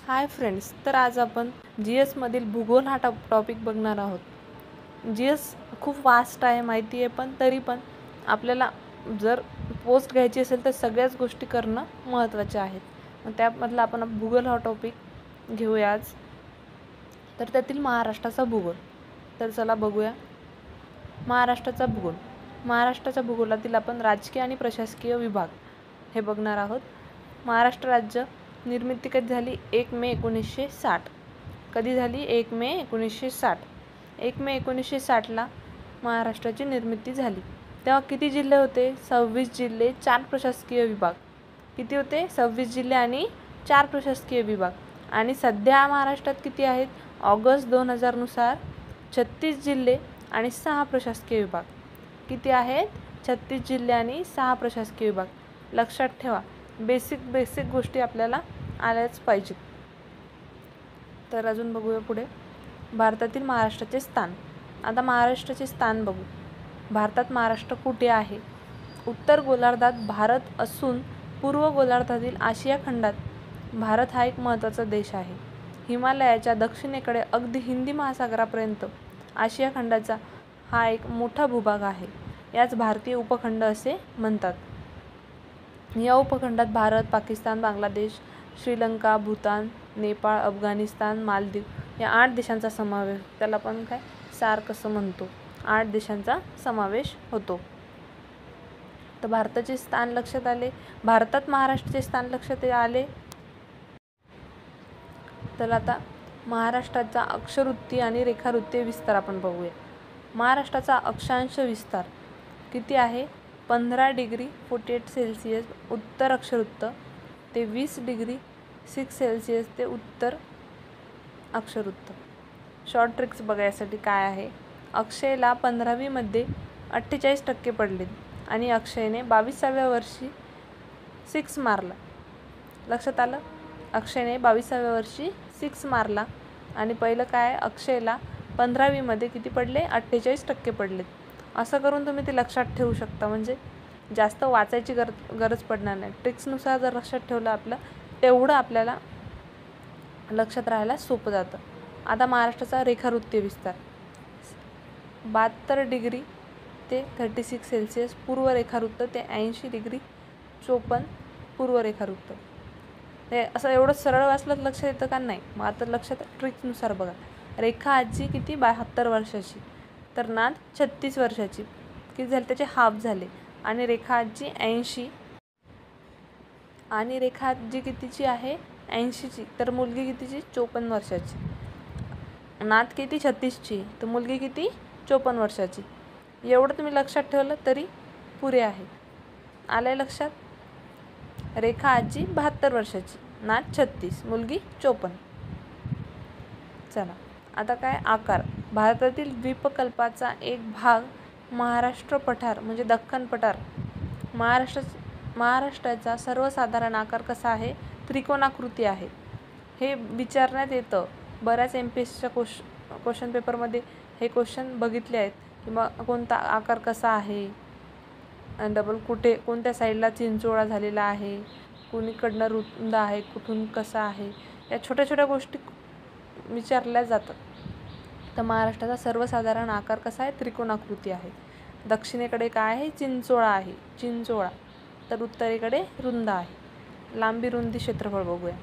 Hi friends, तर आज आपण GS मधील भूगोल हा टॉपिक बघणार आहोत. GS खूप वास्ट आहे माहिती आहे, पण तरी पण आपल्याला जर पोस्ट घ्यायची असेल तर सगळ्याच गोष्टी करणं महत्त्वाचे आहेत. मग त्यामधला आपण भूगोल हा टॉपिक घेऊया आज. तर त्यातील महाराष्ट्राचा भूगोल. तर चला बघूया महाराष्ट्राचा भूगोल. महाराष्ट्राच्या भूगोलातील आपण राजकीय आणि प्रशासकीय विभाग हे बघणार आहोत. महाराष्ट्र राज्य निर्मिती कधी झाली? 1 मे 1960. कधी झाली? 1 मे 1960. 1 मे 1960ला महाराष्ट्राची निर्मिती झाली. तेव्हा किती जिल्हे होते? 26 जिल्हे, 4 प्रशासकीय विभाग. किती होते? 26 जिल्हे आणि 4 प्रशासकीय विभाग. आणि सध्या महाराष्ट्रात किती आहेत? ऑगस्ट 2000 नुसार 36 जिल्हे आणि 6 प्रशासकीय विभाग. किती आहेत? 36 जिल्हे आणि 6 प्रशासकीय विभाग. लक्षात ठेवा, बेसिक गोष्टी आपल्याला आल्याच पाहिजेत. तर अजून बघूया पुढे. भारतातील महाराष्ट्राचे स्थान. आता महाराष्ट्राचे स्थान बघू. भारतात महाराष्ट्र कुठे आहे? उत्तर गोलार्धात भारत असून पूर्व गोलार्धातील आशिया खंडात भारत हा एक महत्त्वाचा देश आहे. हिमालयाच्या दक्षिणेकडे अगदी हिंदी महासागरापर्यंत आशिया खंडाचा हा एक मोठा भूभाग आहे. याच भारतीय उपखंड असे म्हणतात. या उपखंडात भारत, पाकिस्तान, बांगलादेश, श्रीलंका, भूतान, नेपाळ, अफगाणिस्तान, मालदीव या 8 देशांचा समावेश. त्याला आपण काय सार्क असं म्हणतो. 8 देशांचा समावेश होतो. तर भारताचे स्थान लक्षात आले. भारतात महाराष्ट्राचे स्थान लक्षात आले. तर आता महाराष्ट्राचा अक्षवृत्तीय आणि रेखावृत्तीय विस्तार आपण बघूया. महाराष्ट्राचा अक्षांश विस्तार किती आहे? 15 डिग्री 48 सेल्सिअस उत्तर अक्षवृत्त ते 20 डिग्री 6 सेल्सिअस ते उत्तर अक्षवृत्त. शॉर्ट ट्रिक्स बघायसाठी काय आहे? अक्षयला 15वी मध्ये 48% पडले आणि अक्षयने 22व्या वर्षी 6 मारला. लक्षात आलं? अक्षयने 22व्या वर्षी 6 मारला आणि पहिलं काय? अक्षयला 15वी मध्ये किती पडले? 48% पडलेत. असं करून तुम्ही ते लक्षात ठेवू शकता. म्हणजे जास्त वाचायची गरज पडणार नाही. ट्रिक्सनुसार जर लक्षात ठेवलं आपलं, तेवढं आपल्याला लक्षात राहायला सोपं जातं. आता महाराष्ट्राचा रेखावृत्तीय विस्तार 72 डिग्री ते 36 सेल्सिअस पूर्व रेखावृत्त ते 80 डिग्री 54 पूर्व रेखावृत्त. हे असं एवढं सरळ वाचलं लक्षात येतं का? नाही. मग आता लक्षात ट्रिक्सनुसार बघा. रेखा आजी किती? 72 वर्षाची. तर नाद 36 वर्षाची. किती झाले? त्याचे हाफ झाले. आणि रेखा आजी 80 आणि रेखा आजी कितीची आहे? 80ची. तर मुलगी कितीची? 54 वर्षाची. नात किती? 36ची. तर मुलगी किती? 54 वर्षाची. एवढं तुम्ही लक्षात ठेवलं तरी पुरे आहे. आलंय लक्षात? रेखा आजी 72 वर्षाची, नात 36, मुलगी 54. चला आता काय? आकार. भारतातील द्वीपकल्पाचा एक भाग महाराष्ट्र पठार म्हणजे दख्खन पठार. महाराष्ट्राचा सर्वसाधारण आकार कसा आहे? त्रिकोणाकृती आहे. हे विचारण्यात येतं. बऱ्याच MPSCच्या क्वेश्चन पेपरमध्ये हे क्वेश्चन बघितले आहेत. किंवा कोणता आकार कसा आहे, डबल कुठे कोणत्या साईडला चिंचोळा झालेला आहे, कुणीकडनं रुंद आहे, कुठून कसा आहे, या छोट्या छोट्या गोष्टी विचारल्या जातात. तर महाराष्ट्राचा सर्वसाधारण आकार कसा आहे? त्रिकोणाकृती आहे. दक्षिणेकडे काय आहे? चिंचोळा आहे. चिंचोळा. तर उत्तरेकडे रुंद आहे. लांबी रुंदी क्षेत्रफळ बघूया.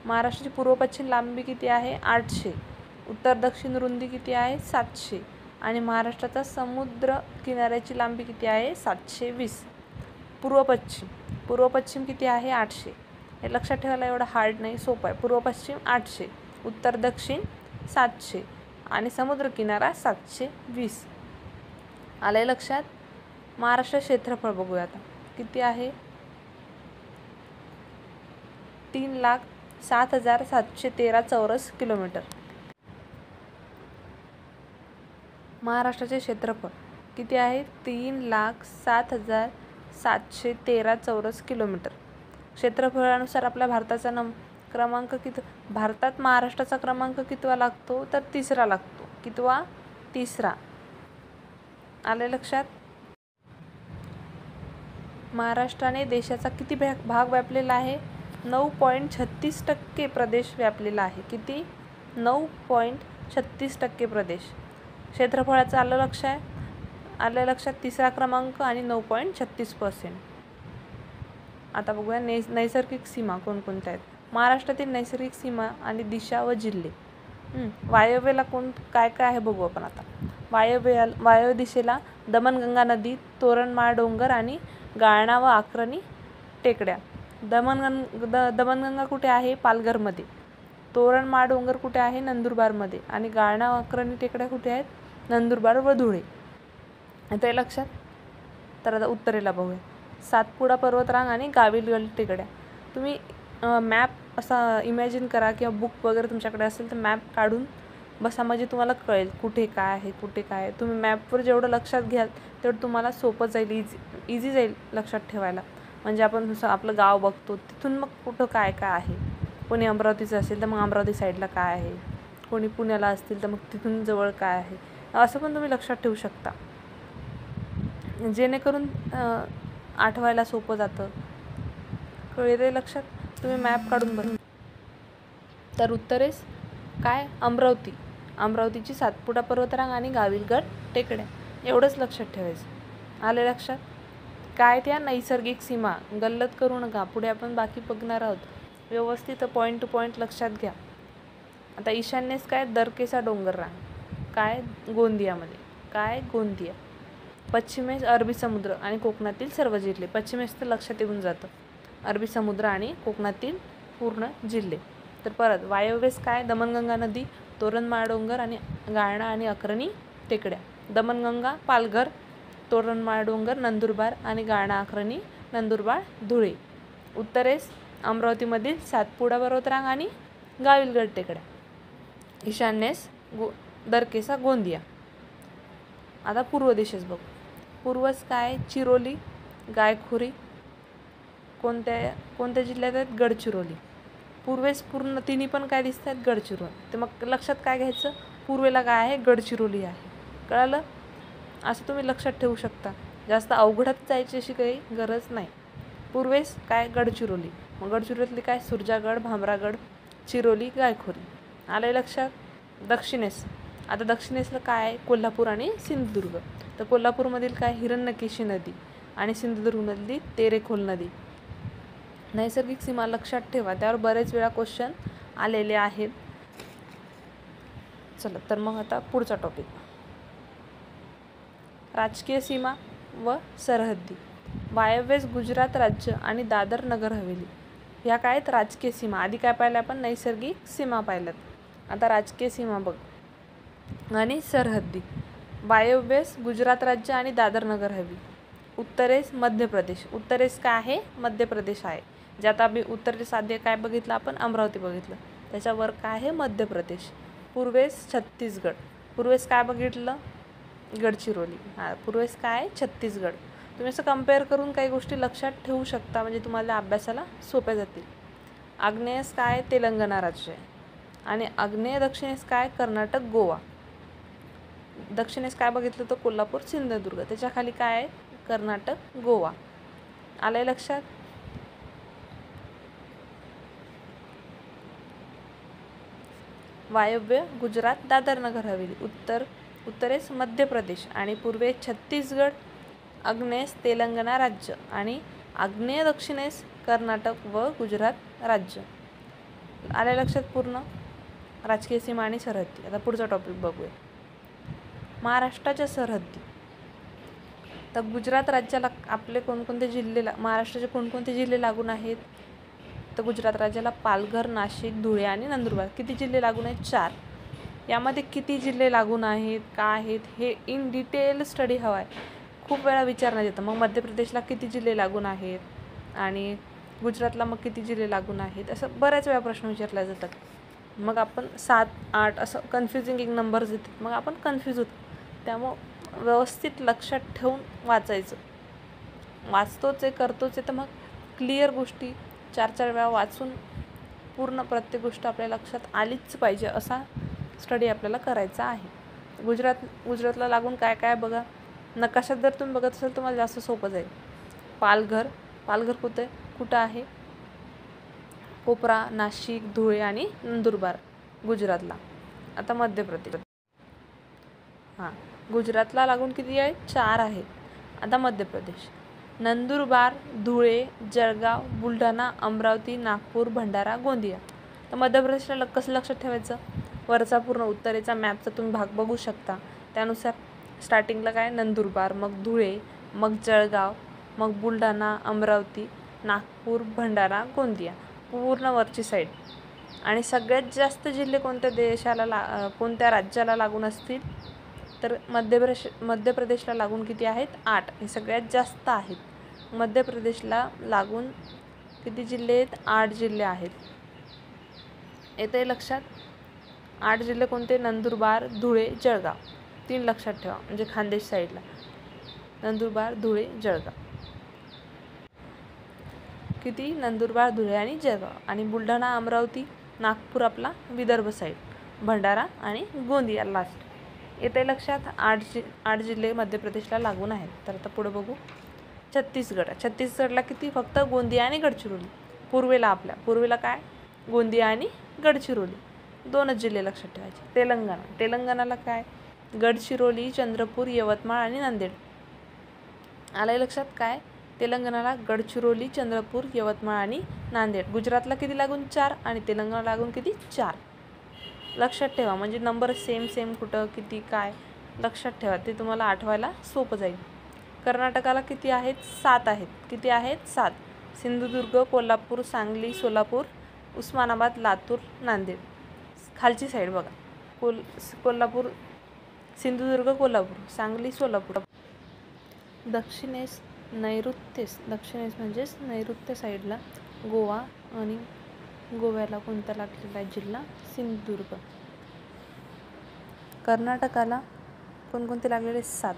महाराष्ट्राची पूर्व पश्चिम लांबी किती आहे? 800. उत्तर दक्षिण रुंदी किती आहे? 700. आणि महाराष्ट्राचा समुद्र किनाऱ्याची लांबी किती आहे? 720. पूर्व पश्चिम किती आहे? 800. हे लक्षात ठेवायला एवढं हार्ड नाही, सोपं आहे. पूर्व पश्चिम 800, उत्तर दक्षिण 700 आणि समुद्र किनारा 720. आलंय लक्षात? महाराष्ट्र क्षेत्रफळ बघूया आता किती आहे? 3,07,713 चौरस किलोमीटर. महाराष्ट्राचे क्षेत्रफळ किती आहे? 3,07,713 चौरस किलोमीटर. क्षेत्रफळानुसार आपल्या भारताचा क्रमांक किती? भारतात महाराष्ट्राचा क्रमांक कितवा लागतो? तर 3रा लागतो. कितवा? 3रा. आले लक्षात? महाराष्ट्राने देशाचा किती भाग व्यापलेला आहे? 9.36% प्रदेश व्यापलेला आहे. किती? 9.36% प्रदेश. क्षेत्रफळाचं आलं लक्षात 3रा क्रमांक आणि 9.36%. आता बघूया नैसर्गिक सीमा कोणकोणत्या आहेत. महाराष्ट्रातील नैसर्गिक सीमा आणि दिशा व जिल्हे. वायव्येला काय काय आहे बघू आपण आता. वायव्य दिशेला दमणगंगा नदी, तोरणमाळ डोंगर आणि गाळणा व आकरणी टेकड्या. दमणगंगा कुठे आहे? पालघरमध्ये. तोरणमाळ डोंगर कुठे आहे? नंदुरबारमध्ये. आणि गाळणा व आकरणी टेकड्या कुठे आहेत? नंदुरबार व धुळे. आता हे लक्षात. तर आता उत्तरेला बघूया. सातपुडा पर्वतरांग आणि गाविलगड टेकड्या. तुम्ही मॅप असा इमॅजिन करा किंवा बुक वगैरे तुमच्याकडे असेल तर मॅप काढून बसा, म्हणजे तुम्हाला कळेल कुठे काय आहे, कुठे काय आहे. तुम्ही मॅपवर जेवढं लक्षात घ्याल तेवढं तुम्हाला सोपं जाईल, इझी जाईल लक्षात ठेवायला. म्हणजे आपण आपलं गाव बघतो तिथून मग कुठं काय काय आहे. कोणी अमरावतीचं असेल तर मग अमरावती साईडला काय आहे, कोणी पुण्याला असतील तर मग तिथून जवळ काय आहे, असं पण तुम्ही लक्षात ठेवू शकता, जेणेकरून आठवायला सोपं जातं. कळते लक्षात. तुम्ही मॅप काढून बघा. तर उत्तरेस काय? अमरावतीची सातपुडा पर्वतरांग आणि गाविलगड टेकड्या. एवढंच लक्षात ठेवायचं. आले लक्षात. काय? त्या नैसर्गिक सीमा. गल्लत करू नका. पुढे आपण बाकी बघणार आहोत. व्यवस्थित पॉईंट टू पॉईंट लक्षात घ्या. आता ईशान्येस काय? दरकेसा डोंगर रांग. काय? गोंदियामध्ये. काय? गोंदिया. पश्चिमेस अरबी समुद्र आणि कोकणातील सर्व जिल्हे. पश्चिमेस तर लक्षात येऊन जातं. अरबी समुद्र आणि कोकणातील पूर्ण जिल्हे. तर परत वायव्येस काय? दमणगंगा नदी, तोरणमाळ डोंगर आणि गाळणा आणि आकरणी टेकड्या. दमणगंगा पालघर, तोरणमाळ डोंगर नंदुरबार आणि गाळणा आकरणी नंदुरबार धुळे. उत्तरेस अमरावतीमधील सातपुडा पर्वतरांग आणि गाविलगड टेकड्या. ईशान्येस दरकेसा गोंदिया. आता पूर्व दिशेस बघू. पूर्वस काय? चिरोली, गायखोरी. कोणत्या जिल्ह्यात आहेत? गडचिरोली. पूर्वेस पूर्ण तिन्ही पण काय दिसत आहेत? गडचिरोली. तर मग लक्षात काय घ्यायचं? पूर्वेला काय आहे? गडचिरोली आहे. कळालं? असं तुम्ही लक्षात ठेवू शकता. जास्त अवघडात जायची अशी काही गरज नाही. पूर्वेस काय? गडचिरोली. मग गडचिरोलीतली काय? सुरजागड, भामरागड, चिरोली, गायखोरी. आलं लक्षात. दक्षिणेस. आता दक्षिणेसला काय आहे? कोल्हापूर आणि सिंधुदुर्ग. तर कोल्हापूरमधील काय? हिरण्यकेशी नदी आणि सिंधुदुर्गमधली तेरेखोल नदी. नैसर्गिक सीमा लक्षात ठेवा. त्यावर बरेच वेळा क्वेश्चन आलेले आहेत. चला तर मग आता पुढचा टॉपिक. राजकीय सीमा व सरहद्दी. वायव्येस गुजरात राज्य आणि दादर नगर हवेली. ह्या काय आहेत? राजकीय सीमा. आधी काय पाहिलं आपण? नैसर्गिक सीमा पाहिल्यात. आता राजकीय सीमा बघ. आणि सरहद्दी. वायव्येस गुजरात राज्य आणि दादर नगर हवेली. उत्तरेस मध्य प्रदेश. उत्तरेस काय आहे? मध्य प्रदेश आहे. ज्यात आम्ही उत्तरेस आधी काय बघितलं आपण? अमरावती बघितलं. त्याच्यावर काय आहे? मध्य प्रदेश. पूर्वेस छत्तीसगड. पूर्वेस काय बघितलं? गडचिरोली. पूर्वेस काय? छत्तीसगड. तुम्ही असं कम्पेअर करून काही गोष्टी लक्षात ठेवू शकता, म्हणजे तुम्हाला अभ्यासाला सोप्या जातील. आग्नेयस काय? तेलंगणा राज्य आहे. आणि आग्नेय दक्षिणेस काय? कर्नाटक, गोवा. दक्षिणेस काय बघितलं? तर कोल्हापूर, सिंधुदुर्ग. त्याच्या खाली काय आहे? कर्नाटक, गोवा. आलंय लक्षात. वायव्य गुजरात, दादर नगर हवेली. उत्तरेस मध्य प्रदेश आणि पूर्वेस छत्तीसगड. आग्नेयेस तेलंगणा राज्य आणि आग्नेय दक्षिणेस कर्नाटक व गुजरात राज्य. आले लक्षात पूर्ण. राजकीय सीमा आणि सरहद्दी. आता पुढचा टॉपिक बघूया. महाराष्ट्राच्या सरहद्दी. तर गुजरात राज्याला आपले कोणकोणते जिल्हे महाराष्ट्राचे कोणकोणते जिल्हे लागून आहेत? तर गुजरात राज्याला पालघर, नाशिक, धुळे आणि नंदुरबार. किती जिल्हे लागून आहेत? 4. यामध्ये किती जिल्हे लागून आहेत, काय आहेत, हे इन डिटेल स्टडी हवा आहे. खूप वेळा विचारण्यात येतं. मग मध्य प्रदेशला किती जिल्हे लागून आहेत आणि गुजरातला मग किती जिल्हे लागून आहेत, असं बऱ्याच वेळा प्रश्न विचारले जातात. मग आपण 7, 8 असं कन्फ्युजिंग एक नंबर्स देतात. मग आपण कन्फ्यूज होतो. त्यामुळं व्यवस्थित लक्षात ठेवून वाचायचं. वाचतोच आहे, करतोच आहे, तर मग क्लिअर गोष्टी 4-4 वेळा वाचून पूर्ण प्रत्येक गोष्ट आपल्या लक्षात आलीच पाहिजे असा स्टडी आपल्याला करायचा आहे. गुजरातला लागून काय काय बघा. नकाशात जर तुम्ही बघत असाल तुम्हाला जास्त सोपं जाईल. पालघर कुठं आहे? कोपरा, नाशिक, धुळे आणि नंदुरबार गुजरातला. आता मध्य प्रदेश. गुजरातला लागून किती आहेत? 4 आहेत. आता मध्य प्रदेश. नंदुरबार, धुळे, जळगाव, बुलढाणा, अमरावती, नागपूर, भंडारा, गोंदिया. तर मध्य प्रदेशला कसं लक्षात ठेवायचं? वरचा पूर्ण उत्तरेचा मॅपचा तुम्ही भाग बघू शकता. त्यानुसार स्टार्टिंगला काय? नंदुरबार, मग धुळे, मग जळगाव, मग बुलढाणा, अमरावती, नागपूर, भंडारा, गोंदिया, पूर्ण वरची साईड. आणि सगळ्यात जास्त जिल्हे कोणत्या राज्याला लागून असतील? तर मध्य प्रदेशला लागून किती आहेत? 8. हे सगळ्यात जास्त आहेत. मध्य प्रदेशला लागून किती जिल्हे आहेत? 8 जिल्हे आहेत. येते लक्षात? 8 जिल्हे कोणते? नंदुरबार, धुळे, जळगाव. 3 लक्षात ठेवा, म्हणजे खानदेश साईडला नंदुरबार, धुळे, जळगाव. किती? नंदुरबार, धुळे आणि जळगाव. आणि बुलढाणा, अमरावती, नागपूर आपला विदर्भ साईड, भंडारा आणि गोंदिया लास्ट. येते लक्षात? 8 जिल्हे मध्य प्रदेशला लागून आहेत. तर आता पुढे बघू. छत्तीसगडला किती? फक्त गोंदिया आणि गडचिरोली. पूर्वेला काय? गोंदिया आणि गडचिरोली, 2च जिल्हे लक्षात ठेवायचे. तेलंगणाला काय? गडचिरोली, चंद्रपूर, यवतमाळ आणि नांदेड. आलंय लक्षात? काय? तेलंगणाला गडचिरोली, चंद्रपूर, यवतमाळ आणि नांदेड. गुजरातला किती लागून? 4 आणि तेलंगणाला लागून किती? 4. लक्षात ठेवा, म्हणजे नंबर सेम कुठं किती काय लक्षात ठेवा, ते तुम्हाला आठवायला सोपं जाईल. कर्नाटकाला किती आहेत? 7 आहेत. किती आहेत? 7. सिंधुदुर्ग, कोल्हापूर, सांगली, सोलापूर, उस्मानाबाद, लातूर, नांदेड. खालची साईड बघा. कोल्हापूर, सिंधुदुर्ग, कोल्हापूर, सांगली, सोलापूर. दक्षिणेस म्हणजेच नैऋत्य साईडला गोवा आणि गोव्याला कोणता लागलेला आहे जिल्हा? सिंधुदुर्ग. कर्नाटकाला कोणकोणते लागलेले? 7.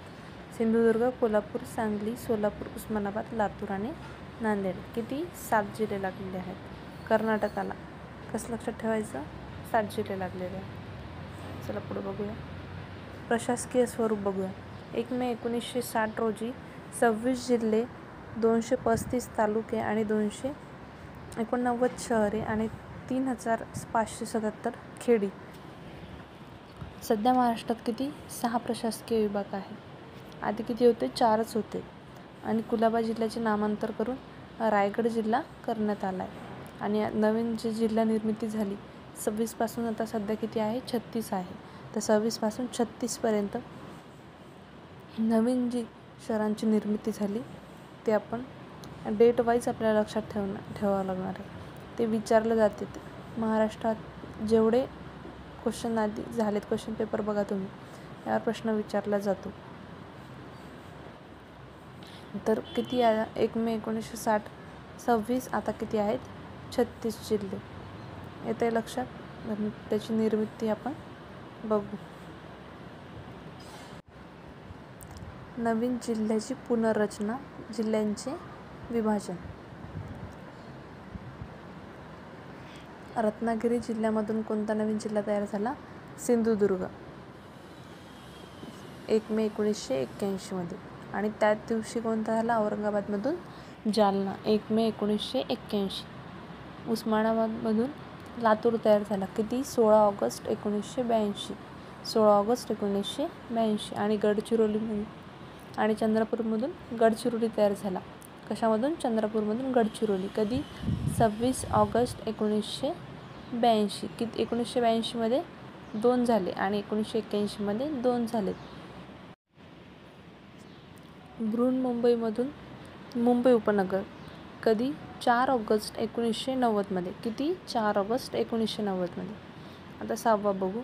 सिंधुदुर्ग, कोल्हापूर, सांगली, सोलापूर, उस्मानाबाद, लातूर आणि नांदेड. किती? 7 जिल्हे लागलेले आहेत कर्नाटकाला. कसं लक्षात ठेवायचं? 7 जिल्हे लागलेले आहेत. चला पुढे बघूया. प्रशासकीय स्वरूप बघूया. 1 मे 1960 रोजी 26 जिल्हे, 235 तालुके आणि 289 शहरे आणि 3577 खेडी. सध्या महाराष्ट्रात किती? 6 प्रशासकीय विभाग आहेत. आधी किती होते? 4च होते. आणि कुलाबा जिल्ह्याचे नामांतर करून रायगड जिल्हा करण्यात आला आहे. आणि नवीन जी जिल्हा निर्मिती झाली 26 पासून आता सध्या किती आहे? 36 आहे. तर 26 पासून 36 पर्यंत नवीन जी शहरांची निर्मिती झाली ते आपण डेट वाईज आपल्याला लक्षात ठेवावं लागणार आहे. ते विचारलं जाते. महाराष्ट्रात जेवढे क्वेश्चन आधी झालेत, क्वेश्चन पेपर बघा तुम्ही, यावर प्रश्न विचारला जातो. तर किती आहे? 1 मे 1960 26, आता किती आहेत? 36 जिल्हे. येते लक्षात? त्याची निर्मिती आपण बघू. नवीन जिल्ह्याची पुनर्रचना, जिल्ह्यांचे विभाजन. रत्नागिरी जिल्ह्यामधून कोणता नवीन जिल्हा तयार झाला? सिंधुदुर्ग, 1 मे 1981 मध्ये. आणि त्याच दिवशी कोणता झाला? औरंगाबादमधून जालना, 1 मे 1981. उस्मानाबादमधून लातूर तयार झाला. किती? 16 ऑगस्ट 1982. 16 ऑगस्ट 1982. आणि गडचिरोलीमधून आणि चंद्रपूरमधून गडचिरोली तयार झाला. कशामधून? चंद्रपूरमधून गडचिरोली. कधी? 26 ऑगस्ट 1982. किती? 1982मध्ये 2 झाले आणि 1981मध्ये 2 झालेत. बृहन्मुंबईमधून मुंबई उपनगर. कधी? 4 ऑगस्ट 1990 मध्ये. किती? 4 ऑगस्ट 1990 मध्ये. आता 6वा बघू.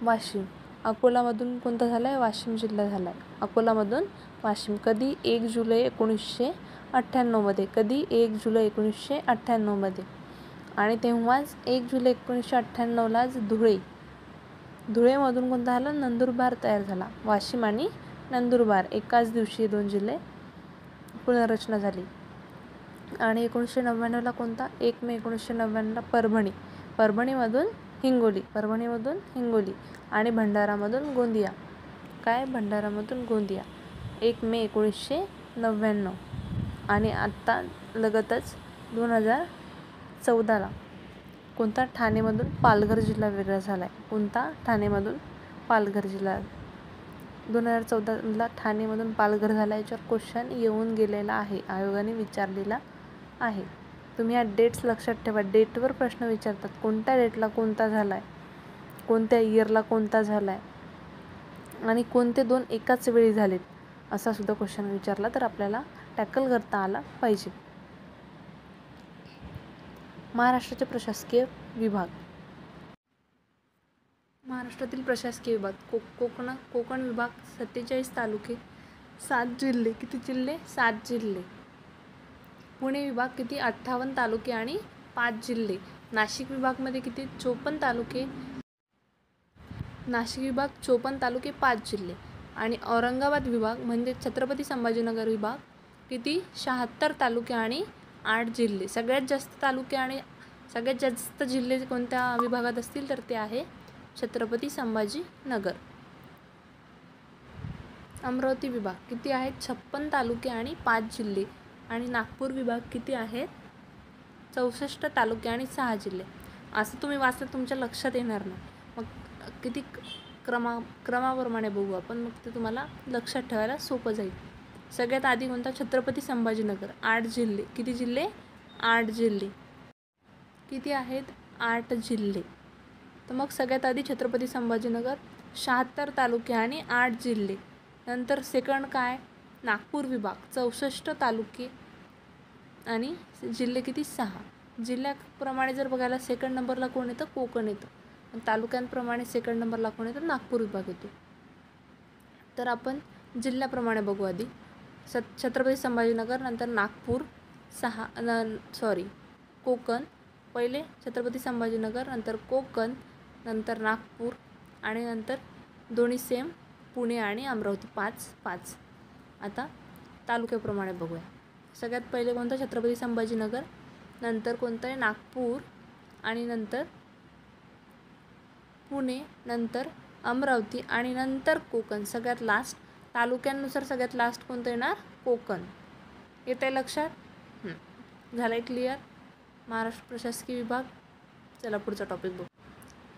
वाशिम. अकोलामधून कोणता झाला आहे? वाशिम जिल्हा झाला आहे. अकोलामधून वाशिम. कधी? 1 जुलै 1998 मध्ये. कधी? 1 जुलै 1998 मध्ये. आणि तेव्हाच 1 जुलै 1998लाच धुळेमधून कोणता झाला? नंदुरबार तयार झाला. वाशिम आणि नंदुरबार एकाच दिवशी 2 जिल्हे पुनर्रचना झाली. आणि 1999ला कोणता? 1 मे 1999ला परभणीमधून हिंगोली आणि भंडारामधून गोंदिया. काय? भंडारामधून गोंदिया, 1 मे 1999. आणि आत्ता लगतच 2014ला कोणता ठाणेमधून पालघर जिल्हा वेगळा झाला आहे? कोणता ठाणेमधून पालघर जिल्हा 2014ला ठाणेमधून पालघर झाला, याच्यावर क्वेश्चन येऊन गेलेला आहे, आयोगाने विचारलेला आहे. तुम्ही या डेट्स लक्षात ठेवा. डेटवर प्रश्न विचारतात. कोणत्या डेटला कोणता झाला आहे, कोणत्या इयरला कोणता झाला आहे आणि कोणते दोन एकाच वेळी झालेत, असा सुद्धा क्वेश्चन विचारला तर आपल्याला टॅकल करता आला पाहिजे. महाराष्ट्राचे प्रशासकीय विभाग. महाराष्ट्रातील प्रशासकीय विभाग कोकण विभाग 47 तालुके, 7 जिल्हे. किती जिल्हे? 7 जिल्हे. पुणे विभाग किती? 58 तालुके आणि 5 जिल्हे. नाशिक विभागमध्ये किती? 54 तालुके. नाशिक विभाग 54 तालुके, 5 जिल्हे. आणि औरंगाबाद विभाग म्हणजे छत्रपती संभाजीनगर विभाग किती? 76 तालुके आणि 8 जिल्हे. सगळ्यात जास्त तालुके आणि सगळ्यात जास्त जिल्हे कोणत्या विभागात असतील तर ते आहे छत्रपती संभाजीनगर. अमरावती विभाग किती आहेत? 56 तालुके आणि 5 जिल्हे. आणि नागपूर विभाग किती आहेत? 64 तालुके आणि 6 जिल्हे. असं तुम्ही वाचलं तुमच्या लक्षात येणार नाही. मग किती क्रमाप्रमाणे बघू आपण, मग ते तुम्हाला लक्षात ठेवायला सोपं जाईल. सगळ्यात आधी कोणता? छत्रपती संभाजीनगर. 8 जिल्हे. किती जिल्हे? 8 जिल्हे. किती आहेत? 8 जिल्हे. तर मग सगळ्यात आधी छत्रपती संभाजीनगर, 76 तालुके आणि 8 जिल्हे. नंतर सेकंड काय? नागपूर विभाग 64 तालुके आणि जिल्हे किती? 6. जिल्ह्याप्रमाणे जर बघायला सेकंड नंबरला कोण येतं? कोकण येतं. तालुक्यांप्रमाणे सेकंड नंबरला कोण येतं? नागपूर विभाग येतो. तर आपण जिल्ह्याप्रमाणे बघू आधी. छत्रपती संभाजीनगर, नंतर नागपूर, कोकण. पहिले छत्रपती संभाजीनगर, नंतर कोकण, नंतर नागपूर आणि नंतर दोन्ही सेम पुणे आणि अमरावती. 5. आता तालुक्याप्रमाणे बघूया. सगळ्यात पहिले कोणतं? छत्रपती संभाजीनगर. नंतर कोणतं आहे? नागपूर आणि नंतर पुणे, नंतर अमरावती आणि नंतर कोकण. सगळ्यात लास्ट तालुक्यांनुसार सगळ्यात लास्ट कोणतं येणार? कोकण. येतं आहे लक्षात? झालं आहे क्लिअर? महाराष्ट्र प्रशासकीय विभाग. चला पुढचा टॉपिक बघू.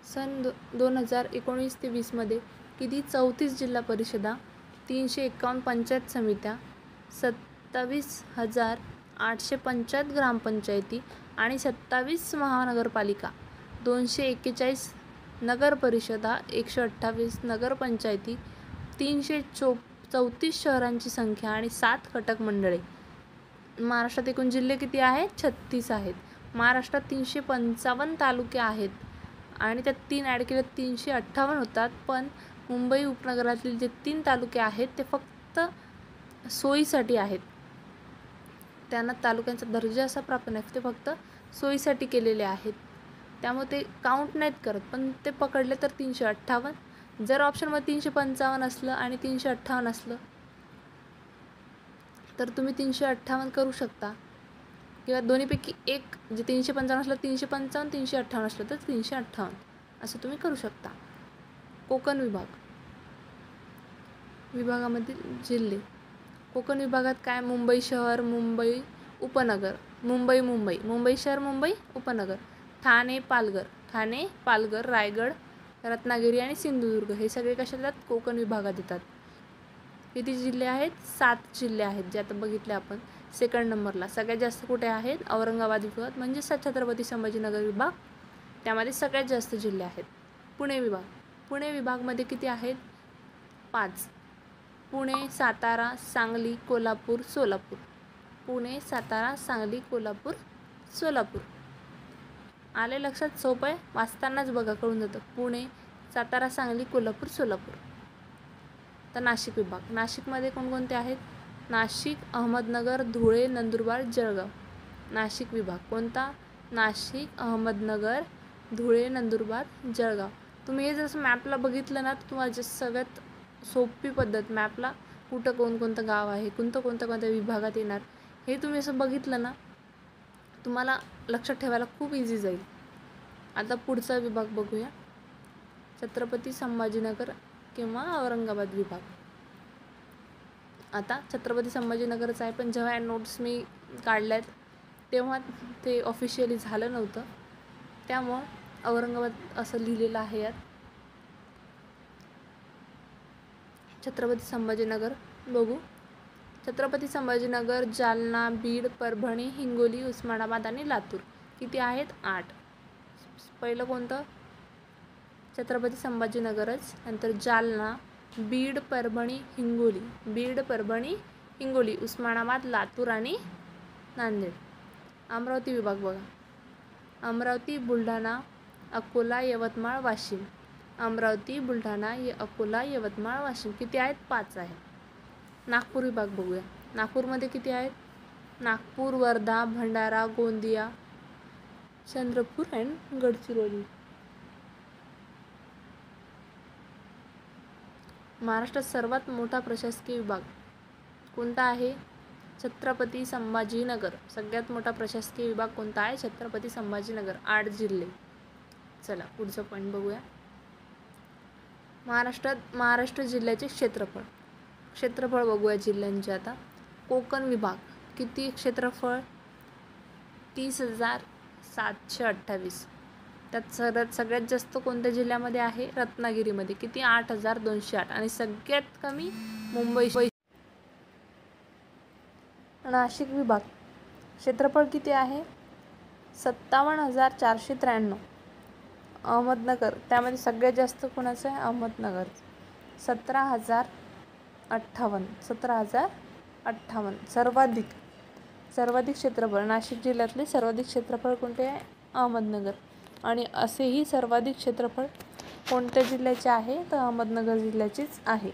सन 2019 ते 20मध्ये किती? 34 जिल्हा परिषदा, 351 पंचायत समित्या, 27,8पंचायत ग्रामपंचायती आणि 27 महानगरपालिका, 241 नगर परिषदा, 128 नगरपंचायती, 334 शहरांची संख्या आणि 7 कटक मंडळे. महाराष्ट्रात एकूण जिल्हे किती आहेत? 36 आहेत. महाराष्ट्रात 355 तालुके आहेत आणि त्यात 3 ॲड केले 358 होतात. पण मुंबई उपनगरातील जे 3 तालुके आहेत ते फक्त सोयीसाठी आहेत. त्यांना तालुक्यांचा दर्जा असा प्राप्त नाही, ते फक्त सोयीसाठी केलेले आहेत. त्यामुळे ते काउंट नाहीत करत. पण ते पकडले तर 358. जर ऑप्शनमध्ये 355 असलं आणि 358 असलं तर तुम्ही 358 करू शकता, किंवा दोन्हीपैकी एक, जे 355 असलं 355, 358 असलं तर 358 असं तुम्ही करू शकता. कोकण विभागामधील जिल्हे. कोकण विभागात काय? मुंबई शहर, मुंबई उपनगर, मुंबई शहर, मुंबई उपनगर, ठाणे, पालघर, रायगड, रत्नागिरी आणि सिंधुदुर्ग हे सगळे कशात येतात? कोकण विभागात येतात. किती जिल्हे आहेत? 7 जिल्हे आहेत, जे आता बघितले आपण. सेकंड नंबरला सगळ्यात जास्त कुठे आहेत? औरंगाबाद विभागात, म्हणजे छत्रपती संभाजीनगर विभाग, त्यामध्ये सगळ्यात जास्त जिल्हे आहेत. पुणे विभागमध्ये किती आहेत? 5. पुणे, सातारा, सांगली, कोल्हापूर, सोलापूर. पुणे, सातारा, सांगली, कोल्हापूर, सोलापूर. आले लक्षात? सोपं आहे, वाचतानाच बघा कळून जातं. पुणे, सातारा, सांगली, कोल्हापूर, सोलापूर. तर नाशिक विभाग. नाशिकमध्ये कोणकोणते आहेत? नाशिक, अहमदनगर, धुळे, नंदुरबार, जळगाव. नाशिक विभाग कोणता? नाशिक, अहमदनगर, धुळे, नंदुरबार, जळगाव. तुम्ही हे जसं मॅपला बघितलं ना, तर तुम्हाला जे सगळ्यात सोपी पद्धत, मॅपला कुठं कोणकोणतं गाव आहे, कोणत्या विभागात येणार, हे तुम्ही असं बघितलं ना, तुम्हाला लक्षात ठेवायला खूप इझी जाईल. आता पुढचा विभाग बघूया. छत्रपती संभाजीनगर किंवा औरंगाबाद विभाग. आता छत्रपती संभाजीनगरचा आहे, पण जेव्हा नोट्स मी काढल्या आहेत तेव्हा ते ऑफिशियली झालं नव्हतं, त्यामुळं औरंगाबाद असं लिहिलेलं आहे यात. छत्रपती संभाजीनगर बघू. छत्रपती संभाजीनगर, जालना, बीड, परभणी, हिंगोली, उस्मानाबाद आणि लातूर किती आहेत? 8. पहिलं कोणतं? छत्रपती संभाजीनगरच. नंतर जालना, बीड, परभणी, हिंगोली. बीड, परभणी, हिंगोली, उस्मानाबाद, लातूर आणि नांदेड. अमरावती विभाग बघा. अमरावती, बुलढाणा, अकोला, यवतमाळ, वाशिम. अमरावती, बुलढाणा, अकोला, यवतमाळ, वाशिम किती आहेत? 5 आहेत. नागपूर विभाग बघूया. नागपूरमध्ये किती आहेत? नागपूर, वर्धा, भंडारा, गोंदिया, चंद्रपूर आणि गडचिरोली. महाराष्ट्रात सर्वात मोठा प्रशासकीय विभाग कोणता आहे? छत्रपती संभाजीनगर. सगळ्यात मोठा प्रशासकीय विभाग कोणता आहे? छत्रपती संभाजीनगर. 8 जिल्हे. चला पुढचं पॉईंट बघूया. महाराष्ट्र जिल्ह्याचे क्षेत्रफळ बघूया जिल्ह्यांचे आता. कोकण विभाग किती क्षेत्रफळ? 30,728. त्यात सगळ्यात जास्त कोणत्या जिल्ह्यामध्ये आहे? रत्नागिरीमध्ये. किती? 8,208. आणि सगळ्यात कमी मुंबई. नाशिक विभाग क्षेत्रफळ किती आहे? 57,493. अहमदनगर त्यामध्ये सगळ्यात जास्त कोणाचं आहे? अहमदनगर. 17,058. सर्वाधिक क्षेत्रफळ नाशिक जिल्ह्यातले सर्वाधिक क्षेत्रफळ कोणते आहे? अहमदनगर. आणि असेही सर्वाधिक क्षेत्रफळ कोणत्या जिल्ह्याचे आहे? तर अहमदनगर जिल्ह्याचेच आहे.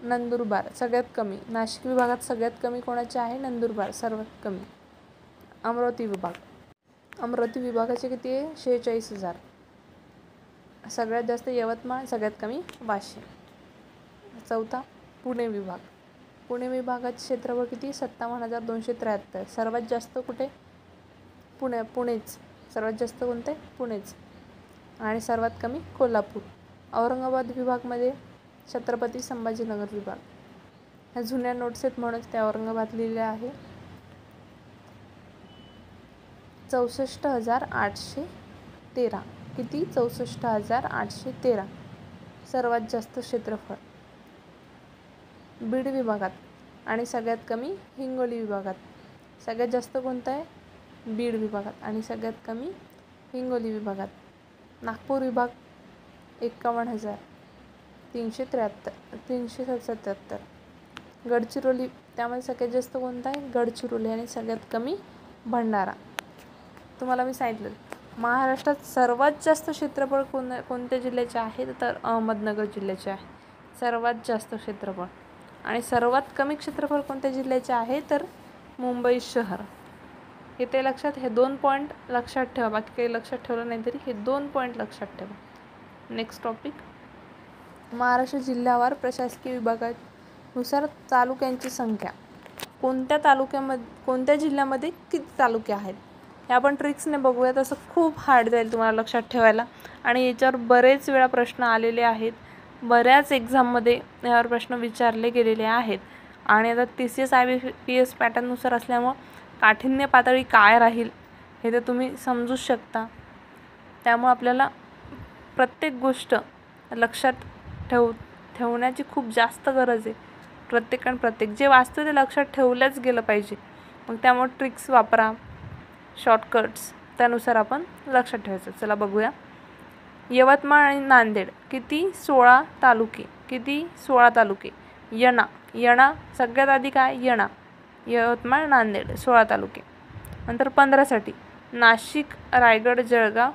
नंदुरबार सगळ्यात कमी. नाशिक विभागात सगळ्यात कमी कोणाचे आहे? नंदुरबार सर्वात कमी. अमरावती विभागाचे किती आहे? 46,000. सगळ्यात जास्त यवतमाळ, सगळ्यात कमी वाशिम. चौथा पुणे विभागाचे क्षेत्रफळ किती? 57,273. सर्वात जास्त कुठे? पुणेच. सर्वात जास्त कोणते? पुणेच. आणि सर्वात कमी कोल्हापूर. औरंगाबाद विभागमध्ये छत्रपती संभाजीनगर विभाग. ह्या जुन्या नोट्स आहेत म्हणून त्या औरंगाबाद लिहिल्या आहे. 64,813. किती? 64,813. सर्वात जास्त क्षेत्रफळ बीड विभागात आणि सगळ्यात कमी हिंगोली विभागात. सगळ्यात जास्त कोणतं आहे? बीड विभागात आणि सगळ्यात कमी हिंगोली विभागात. नागपूर विभाग 51,377. गडचिरोली त्यामध्ये सगळ्यात जास्त कोणता आहे? गडचिरोली आणि सगळ्यात कमी भंडारा. तुम्हाला मी सांगितलं महाराष्ट्रात सर्वात जास्त क्षेत्रफळ कोणत्या जिल्ह्याचे आहे? तर अहमदनगर जिल्ह्याचे आहे सर्वात जास्त क्षेत्रफळ. आणि सर्वात कमी क्षेत्रफळ कोणत्या जिल्ह्याचे आहे? तर मुंबई शहर. हे ते लक्षात, हे 2 पॉईंट लक्षात ठेवा. बाकी काही लक्षात ठेवलं नाही तरी हे 2 पॉईंट लक्षात ठेवा. Next topic. महाराष्ट्र जिल्ह्यावार प्रशासकीय विभागानुसार तालुक्यांची संख्या. कोणत्या जिल्ह्यामध्ये किती तालुके आहेत हे आपण ट्रिक्सने बघूया. तसं खूप हार्ड जाईल तुम्हाला लक्षात ठेवायला. आणि याच्यावर बरेच वेळा प्रश्न आलेले आहेत. बऱ्याच एक्झाममध्ये यावर प्रश्न विचारले गेलेले आहेत. आणि आता TCS IBPS पॅटर्ननुसार असल्यामुळं काठिण्य पातळी काय राहील हे तर तुम्ही समजूच शकता. त्यामुळे आपल्याला प्रत्येक गोष्ट लक्षात ठेवण्याची खूप जास्त गरज आहे. प्रत्येक जे वाचतं ते लक्षात ठेवलंच गेलं पाहिजे. मग त्यामुळे ट्रिक्स वापरा, शॉर्टकट्स, त्यानुसार आपण लक्षात ठेवायचं. चला बघूया. यवतमाळ आणि नांदेड किती? 16 तालुके. किती? 16 तालुके. येणा सगळ्यात आधी काय? येणा. यवतमाळ, नांदेड 16 तालुके. नंतर 15साठी नाशिक, रायगड, जळगाव,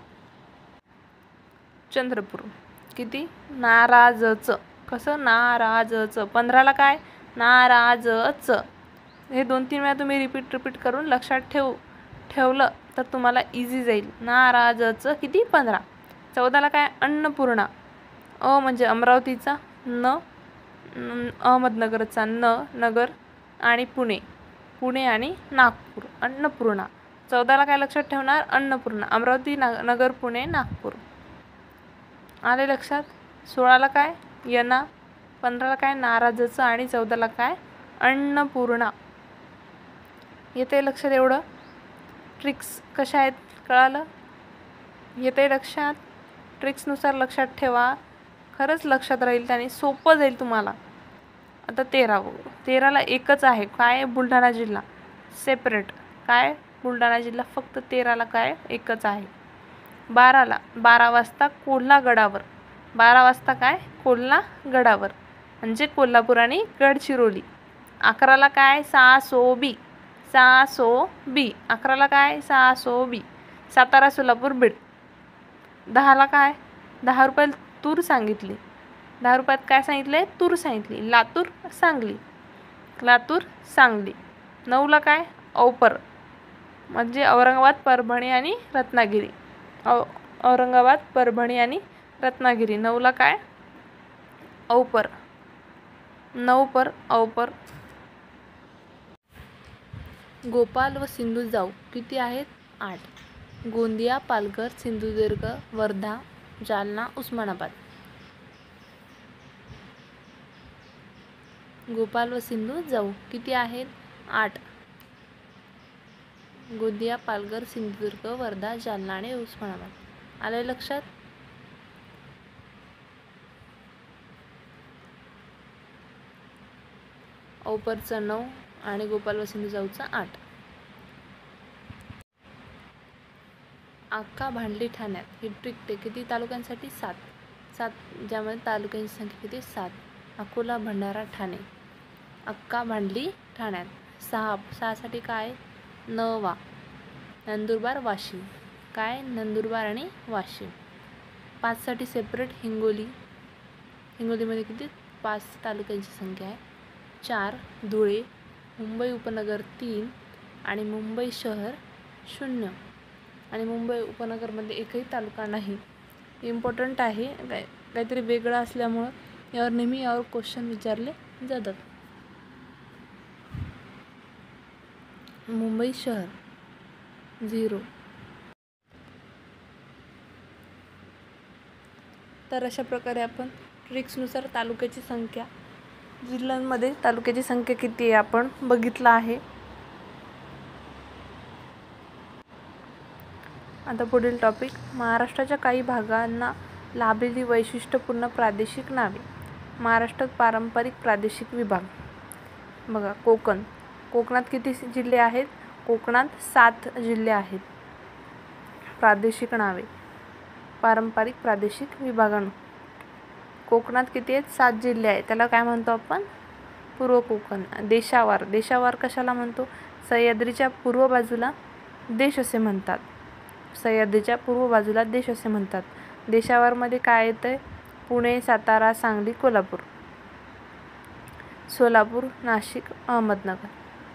चंद्रपूर. किती? नाराजचं. कसं? नाराजचं. 15ला काय? नाराजचं. हे 2-3 वेळा तुम्ही रिपीट करून लक्षात ठेवलं तर तुम्हाला इझी जाईल. नाराजचं किती? 15. 14ला काय? अन्नपूर्णा. म्हणजे अमरावतीचा, अहमदनगरचा नगर आणि पुणे आणि नागपूर. अन्नपूर्णा. 14ला काय लक्षात ठेवणार? अन्नपूर्णा. अमरावती, नगर, पुणे, नागपूर. आले लक्षात? 16ला काय? येणा. 15ला काय? नाराजचं. आणि 14ला काय? अन्नपूर्णा. येते लक्षात एवढं? ट्रिक्स कशा आहेत कळालं? येते लक्षात? ट्रिक्सनुसार लक्षात ठेवा, खरंच लक्षात राहील, त्याने सोपं जाईल तुम्हाला. आता 13ला एकच आहे, काय? बुलढाणा जिल्हा सेपरेट. काय? बुलढाणा जिल्हा फक्त. 13ला काय? एकच आहे. 12 वाजता कोल्हा गडावर. 12 वाजता काय? कोल्हा गडावर म्हणजे कोल्हापूर आणि गडचिरोली. 11ला काय? सासोबी. 11ला काय? सासोबी. सातारा, सोलापूर, बीड. 10ला काय? 10 रुपयाला तूर सांगितली. 10 रुपयात काय सांगितले? तूर सांगितली. लातूर, सांगली. 9ला काय? औपर म्हणजे औरंगाबाद, परभणी आणि रत्नागिरी. औरंगाबाद, परभणी आणि रत्नागिरी. 9ला काय? औपर. 9 पर औपर. गोपाल व सिंधू जाऊ किती आहेत? 8. गोंदिया, पालघर, सिंधुदुर्ग, वर्धा, जालना, उस्मानाबाद. गोपाल व सिंधू जाऊ किती आहेत? 8. गोंदिया, पालघर, सिंधुदुर्ग, वर्धा, जालना आणि उस्मानाबाद. आलं लक्षात? औपरचा 9 आणि गोपाल व सिंधू जाऊचा 8. अक्का भांडली ठाण्यात ही ट्रिक ते किती तालुक्यांसाठी? 7. ज्यामध्ये तालुक्यांची संख्या किती? 7. अकोला, भंडारा, ठाणे. अक्का भांडली ठाण्यात. 6 साठी काय? नवा. नंदुरबार, वाशिम. काय? नंदुरबार आणि वाशिम. 5 साठी सेपरेट हिंगोली. हिंगोलीमध्ये किती? 5 तालुक्यांची संख्या आहे. 4 धुळे. मुंबई उपनगर 3 आणि मुंबई शहर 0. आणि मुंबई उपनगरमध्ये एकही तालुका नाही. इम्पॉर्टंट आहे, काहीतरी वेगळं असल्यामुळं यावर नेहमी क्वेश्चन विचारले जातात. मुंबई शहर 0. तर अशा प्रकारे आपण ट्रिक्सनुसार तालुक्याची संख्या, जिल्ह्यांमध्ये तालुक्याची संख्या किती आहे आपण बघितलं आहे. आता पुढील टॉपिक, महाराष्ट्राच्या काही भागांना लाभलेली वैशिष्ट्यपूर्ण प्रादेशिक नावे. महाराष्ट्रात पारंपरिक प्रादेशिक विभाग. बघा, कोकणात किती जिल्हे आहेत? कोकणात 7 जिल्हे आहेत. प्रादेशिक नावे, पारंपरिक प्रादेशिक विभागांना कोकणात किती आहेत? 7 जिल्हे आहेत. त्याला काय म्हणतो आपण? पूर्व कोकण. देशावार कशाला म्हणतो? सह्याद्रीच्या पूर्व बाजूला देश असे म्हणतात. सह्याद्रीच्या पूर्व बाजूला देश असे म्हणतात. देशावारमध्ये काय येतं? पुणे, सातारा, सांगली, कोल्हापूर, सोलापूर, नाशिक, अहमदनगर.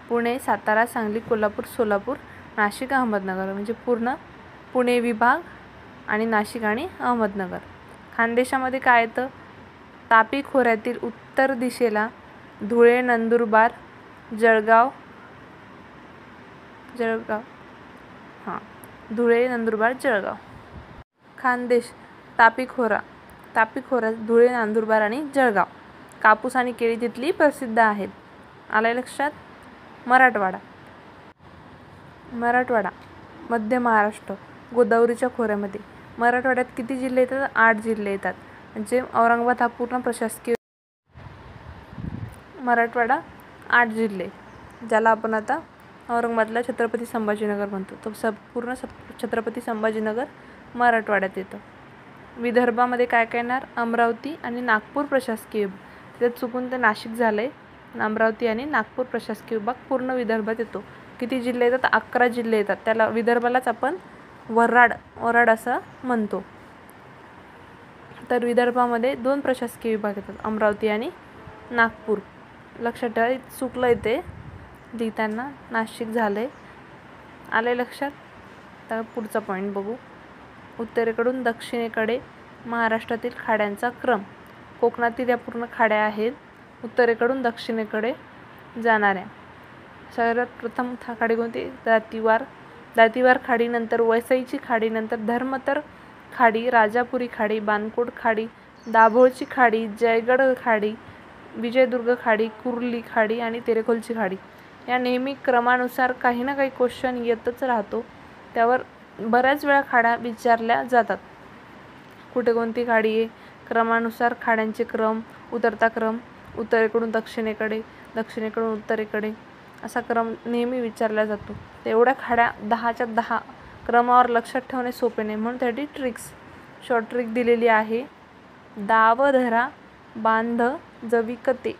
पुणे, सातारा, सांगली, कोल्हापूर, सोलापूर, नाशिक, अहमदनगर म्हणजे पूर्ण पुणे विभाग आणि नाशिक आणि अहमदनगर. खानदेशामध्ये काय येतं? तापी खोऱ्यातील उत्तर दिशेला धुळे, नंदुरबार, जळगाव. धुळे, नंदुरबार, जळगाव. खानदेश तापी खोरा धुळे, नंदुरबार आणि जळगाव. कापूस आणि केळी तिथली प्रसिद्ध आहेत. आलं लक्षात? मराठवाडा मध्य महाराष्ट्र गोदावरीच्या खोऱ्यामध्ये. मराठवाड्यात किती जिल्हे येतात? 8 जिल्हे येतात. म्हणजे औरंगाबाद हा पूर्ण प्रशासकीय. मराठवाडा 8 जिल्हे, ज्याला आपण आता औरंगाबादला छत्रपती संभाजीनगर म्हणतो. तो पूर्ण छत्रपती संभाजीनगर मराठवाड्यात येतं. विदर्भामध्ये काय काय येणार? अमरावती आणि नागपूर प्रशासकीय विभाग. त्यात चुकून ते नाशिक झालंय. अमरावती आणि नागपूर प्रशासकीय विभाग पूर्ण विदर्भात येतो. किती जिल्हे येतात? 11 जिल्हे येतात. त्याला विदर्भालाच आपण वऱ्हाड असं म्हणतो. तर विदर्भामध्ये 2 प्रशासकीय विभाग येतात, अमरावती आणि नागपूर. लक्षात ठेवा, चुकलं इथे लिहिताना, नाशिक झालंय. आले लक्षात? तर पुढचा पॉईंट बघू. उत्तरेकडून दक्षिणेकडे महाराष्ट्रातील खाड्यांचा क्रम. कोकणातील या पूर्ण खाड्या आहेत उत्तरेकडून दक्षिणेकडे जाणाऱ्या. सर्वात प्रथम खाडी कोणती? दातीवार खाडी, नंतर वसईची खाडी, नंतर धर्मतर खाडी, राजापुरी खाडी, बाणकोट खाडी, दाभोळची खाडी, जयगड खाडी, विजयदुर्ग खाडी, कुर्ली खाडी आणि तेरेखोलची खाडी. या नेहमी क्रमानुसार काही ना काही क्वेश्चन येतच राहतो. त्यावर बऱ्याच वेळा खाड्या विचारल्या जातात. कुठे कोणती खाडी आहे, क्रमानुसार खाड्यांचे क्रम, उतरता क्रम, उत्तरेकडून दक्षिणेकडे, दक्षिणेकडून उत्तरेकडे असा क्रम नेहमी विचारला जातो. तेवढ्या खाड्या 10च्या 10 क्रमावर लक्षात ठेवणे सोपे नाही, म्हणून त्यासाठी ट्रिक्स, शॉर्ट ट्रिक दिलेली आहे. दाव धरा बांध जविकते.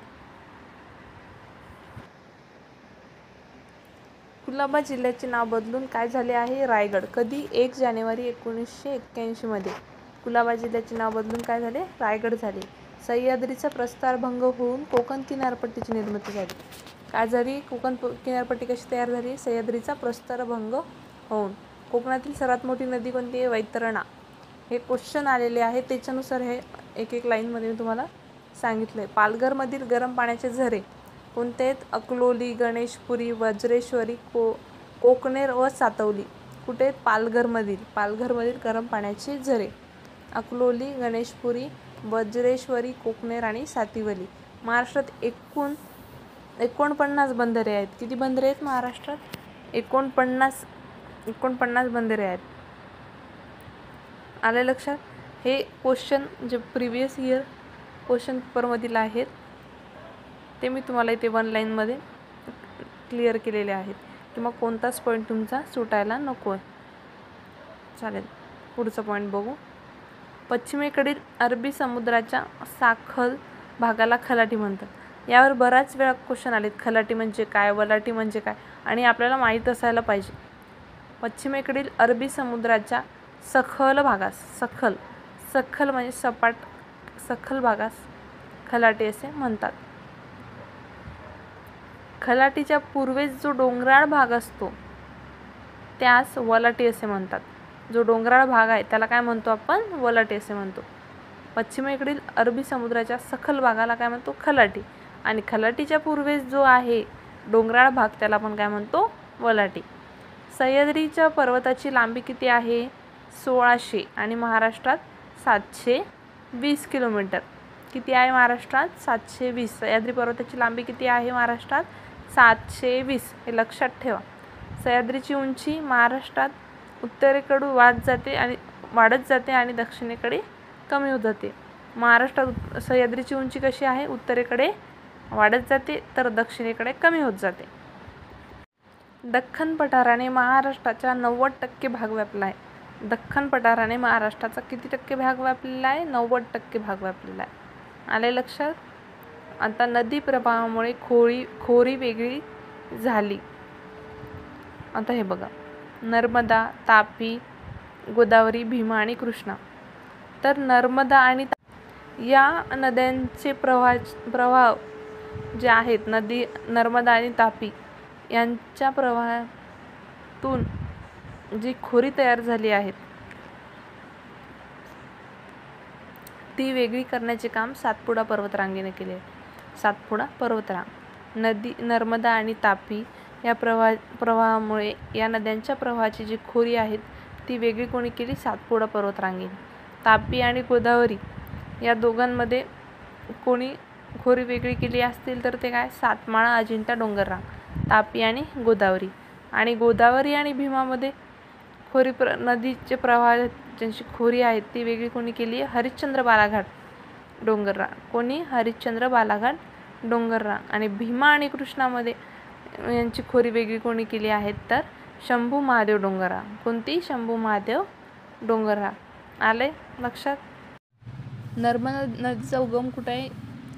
कुलाबा जिल्ह्याचे नाव बदलून काय झाले आहे? रायगड. कधी? 1 जानेवारी 1981 मध्ये कुलाबा जिल्ह्याचे नाव बदलून काय झाले? रायगड झाले. सह्याद्रीचा प्रस्तरभंग होऊन कोकण किनारपट्टीची निर्मिती झाली. काय झाली? कोकण किनारपट्टी कशी तयार झाली? सह्याद्रीचा प्रस्तरभंग होऊन. कोकणातील सर्वात मोठी नदी कोणती आहे? वैतरणा. हे क्वेश्चन आलेले आहे, त्याच्यानुसार हे एक लाईनमध्ये मी तुम्हाला सांगितलं आहे. पालघरमधील गरम पाण्याचे झरे कोणते आहेत? अकलोली, गणेशपुरी, वज्रेश्वरी, कोकणेर व सातवली. कुठे आहेत? पालघरमधील गरम पाण्याचे झरे अकलोली, गणेशपुरी, वज्रेश्वरी, कोकणेर आणि सातिवली. महाराष्ट्रात एकूण 49 बंदरे आहेत. किती बंदरे आहेत महाराष्ट्रात? 49 बंदरे आहेत. आले लक्षात? हे क्वेश्चन जे प्रिव्हियस इयर क्वेश्चन पेपरमधील आहेत ते मी तुम्हाला इथे 1 लाईनमध्ये क्लिअर केलेले आहेत, किंवा कोणताच पॉईंट तुमचा सुटायला नको आहे. चालेल, पुढचा पॉईंट बघू. पश्चिमेकडील अरबी समुद्राच्या साखल भागाला खलाटी म्हणतात. यावर बराच वेळा क्वेश्चन आलेत. खलाटी म्हणजे काय, वलाटी म्हणजे काय, आणि आपल्याला माहीत असायला पाहिजे. पश्चिमेकडील अरबी समुद्राच्या सखल भागास, सखल म्हणजे सपाट, सखल भागास खलाटी असे म्हणतात. खलाटीच्या पूर्वेस जो डोंगराळ भाग असतो त्यास वलाटी असे म्हणतात. जो डोंगराळ भाग आहे त्याला काय म्हणतो आपण? वलाटी असे म्हणतो. पश्चिमेकडील अरबी समुद्राच्या सखल भागाला काय म्हणतो? खलाटी. आणि खलाटीच्या पूर्वेस जो आहे डोंगराळ भाग त्याला आपण काय म्हणतो? वलाटी. सह्याद्रीच्या पर्वताची लांबी किती आहे? 1600 आणि महाराष्ट्रात 720 किलोमीटर. किती आहे महाराष्ट्रात? 720. सह्याद्री पर्वताची लांबी किती आहे महाराष्ट्रात? 720. हे लक्षात ठेवा. सह्याद्रीची उंची महाराष्ट्रात उत्तरेकडून वाढत जाते आणि दक्षिणेकडे कमी होत जाते. महाराष्ट्रात सह्याद्रीची उंची कशी आहे? उत्तरेकडे वाढत जाते तर दक्षिणेकडे कमी होत जाते. दख्खन पठाराने महाराष्ट्राचा 90% भाग व्यापला आहे. दख्खन पठाराने महाराष्ट्राचा किती टक्के भाग व्यापलेला आहे? 90% भाग व्यापलेला आहे. आले लक्षात? आता नदी प्रवाहामुळे खोरी वेगळी झाली. आता हे बघा, नर्मदा, तापी, गोदावरी, भीमा आणि कृष्णा. तर नर्मदा आणि या नद्यांचे प्रवाह जे आहेत, नर्मदा आणि तापी यांच्या प्रवाहातून जी खोरी तयार झाली आहेत ती वेगळी करण्याचे काम सातपुडा पर्वतरांगेने केले. सातपुडा पर्वतरांग. नर्मदा आणि तापी या प्रवाहामुळे या नद्यांच्या प्रवाहाची जी खोरी आहेत ती वेगळी कोणी केली? सातपुडा पर्वतरांगेने. तापी आणि गोदावरी या दोघांमध्ये कोणी खोरी वेगळी केली असतील तर ते काय? सातमाळा अजिंठा डोंगररांग. तापी आणि गोदावरी. आणि गोदावरी आणि भीमामध्ये नदीचे प्रवाह ज्यांची खोरी आहेत ती वेगळी कोणी केली आहे? हरिश्चंद्र बालाघाट डोंगररांग. कोणी? हरिश्चंद्र बालाघाट डोंगररांग. आणि भीमा आणि कृष्णामध्ये यांची खोरी वेगळी कोणी केली आहेत? तर शंभू महादेव डोंगररांग. कोणती? शंभू महादेव डोंगररांग. आले लक्षात? नर्मदा नदीचा उगम कुठे आहे?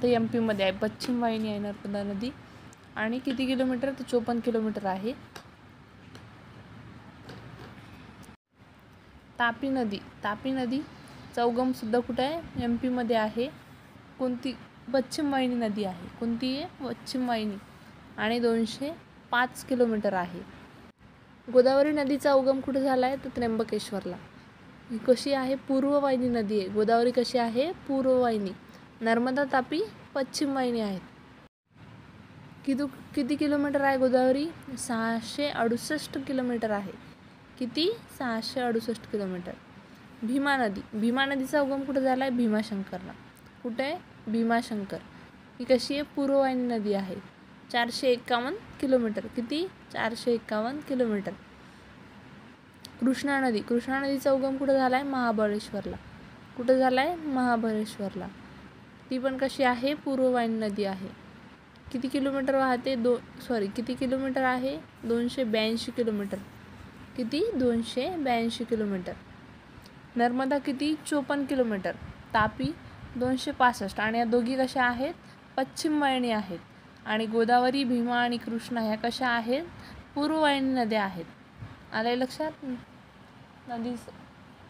तर MP मध्ये आहे. पश्चिम वाहिनी आहे नर्मदा नदी. आणि किती किलोमीटर? तर 54 किलोमीटर आहे. तापी नदीचा उगम सुद्धा कुठे आहे? MP मध्ये आहे. कोणती? पश्चिम वाहिनी नदी आहे. कोणती आहे? पश्चिम वाहिनी. आणि 205 किलोमीटर आहे. गोदावरी नदीचा उगम कुठे झाला आहे? तर त्र्यंबकेश्वरला. ही कशी आहे? पूर्ववाहिनी नदी आहे. गोदावरी कशी आहे? पूर्ववाहिनी. नर्मदा, तापी पश्चिम वाहिनी आहेत. किती किलोमीटर आहे गोदावरी? 668 किलोमीटर आहे. किती? 668 किलोमीटर. भीमा नदीचा उगम कुठे झाला आहे? भीमाशंकरला. कुठे आहे? भीमाशंकर. ही कशी आहे? पूर्ववाहिनी नदी आहे. 451 किलोमीटर. किती? 451 किलोमीटर. कृष्णा नदीचा उगम कुठं झाला आहे? महाबळेश्वरला. कुठं झाला आहे? महाबळेश्वरला. ती पण कशी आहे? पूर्ववाहिनी नदी आहे. किती किलोमीटर वाहते? किती किलोमीटर आहे? 282 किलोमीटर. किती? 282 किलोमीटर. नर्मदा किती? 54 किलोमीटर. तापी 265. आणि या दोघी कशा आहेत? पश्चिम वाहिनी आहेत. आणि गोदावरी, भीमा आणि कृष्णा ह्या कशा आहेत? पूर्ववाहिनी नद्या आहेत. आलंय लक्षात?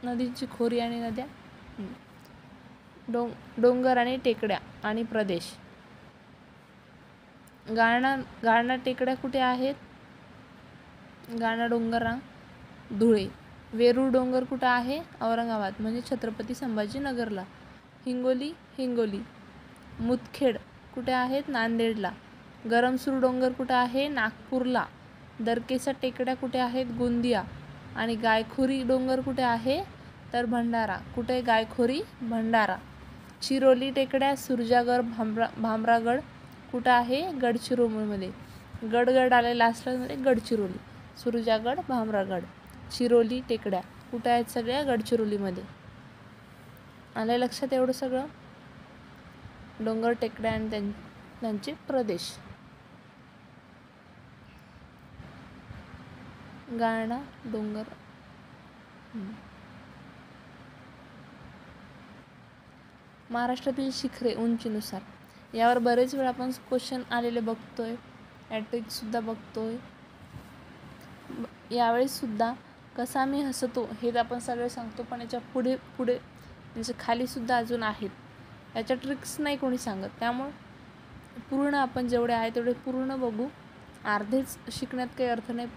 नदीची खोरी आणि नद्या. डोंगर आणि टेकड्या आणि प्रदेश. गाळणा टेकड्या कुठे आहेत? गाळणा डोंगर धुळे. वेरूळ डोंगर कुठं आहे? औरंगाबाद म्हणजे छत्रपती संभाजीनगरला. हिंगोली. मुदखेड कुठे आहेत? नांदेडला. गरमसूर डोंगर कुठं आहे? नागपूरला. दरकेसा टेकड्या कुठे आहेत? गोंदिया. आणि गायखोरी डोंगर कुठे आहे? तर भंडारा. कुठे? गायखोरी, भंडारा. चिरोली टेकड्या, सुरजागड, भामरागड कुठं आहे? गडचिरोलीमध्ये. गड आलेला असल्यामध्ये गडचिरोली. सुरजागड, भामरागड. चिरोली टेकड्या कुठं आहेत? सगळ्या गडचिरोलीमध्ये. आलं लक्षात एवढं सगळं? डोंगर, टेकड्या आणि त्यांचे प्रदेश. गाळणा डोंगर. महाराष्ट्रातील शिखरे उंचीनुसार. यावर बरेच वेळा आपण क्वेश्चन आलेले बघतोय, ॲट्रिकसुद्धा बघतोय. यावेळेस सुद्धा कसा मी हसतो हे आपण सगळे सांगतो, पण याच्या पुढे म्हणजे खालीसुद्धा अजून आहेत. याच्या ट्रिक्स नाही कोणी सांगत. त्यामुळे पूर्ण आपण जेवढे आहे तेवढे पूर्ण बघू. अर्धेच शिकण्यात काही अर्थ नाही.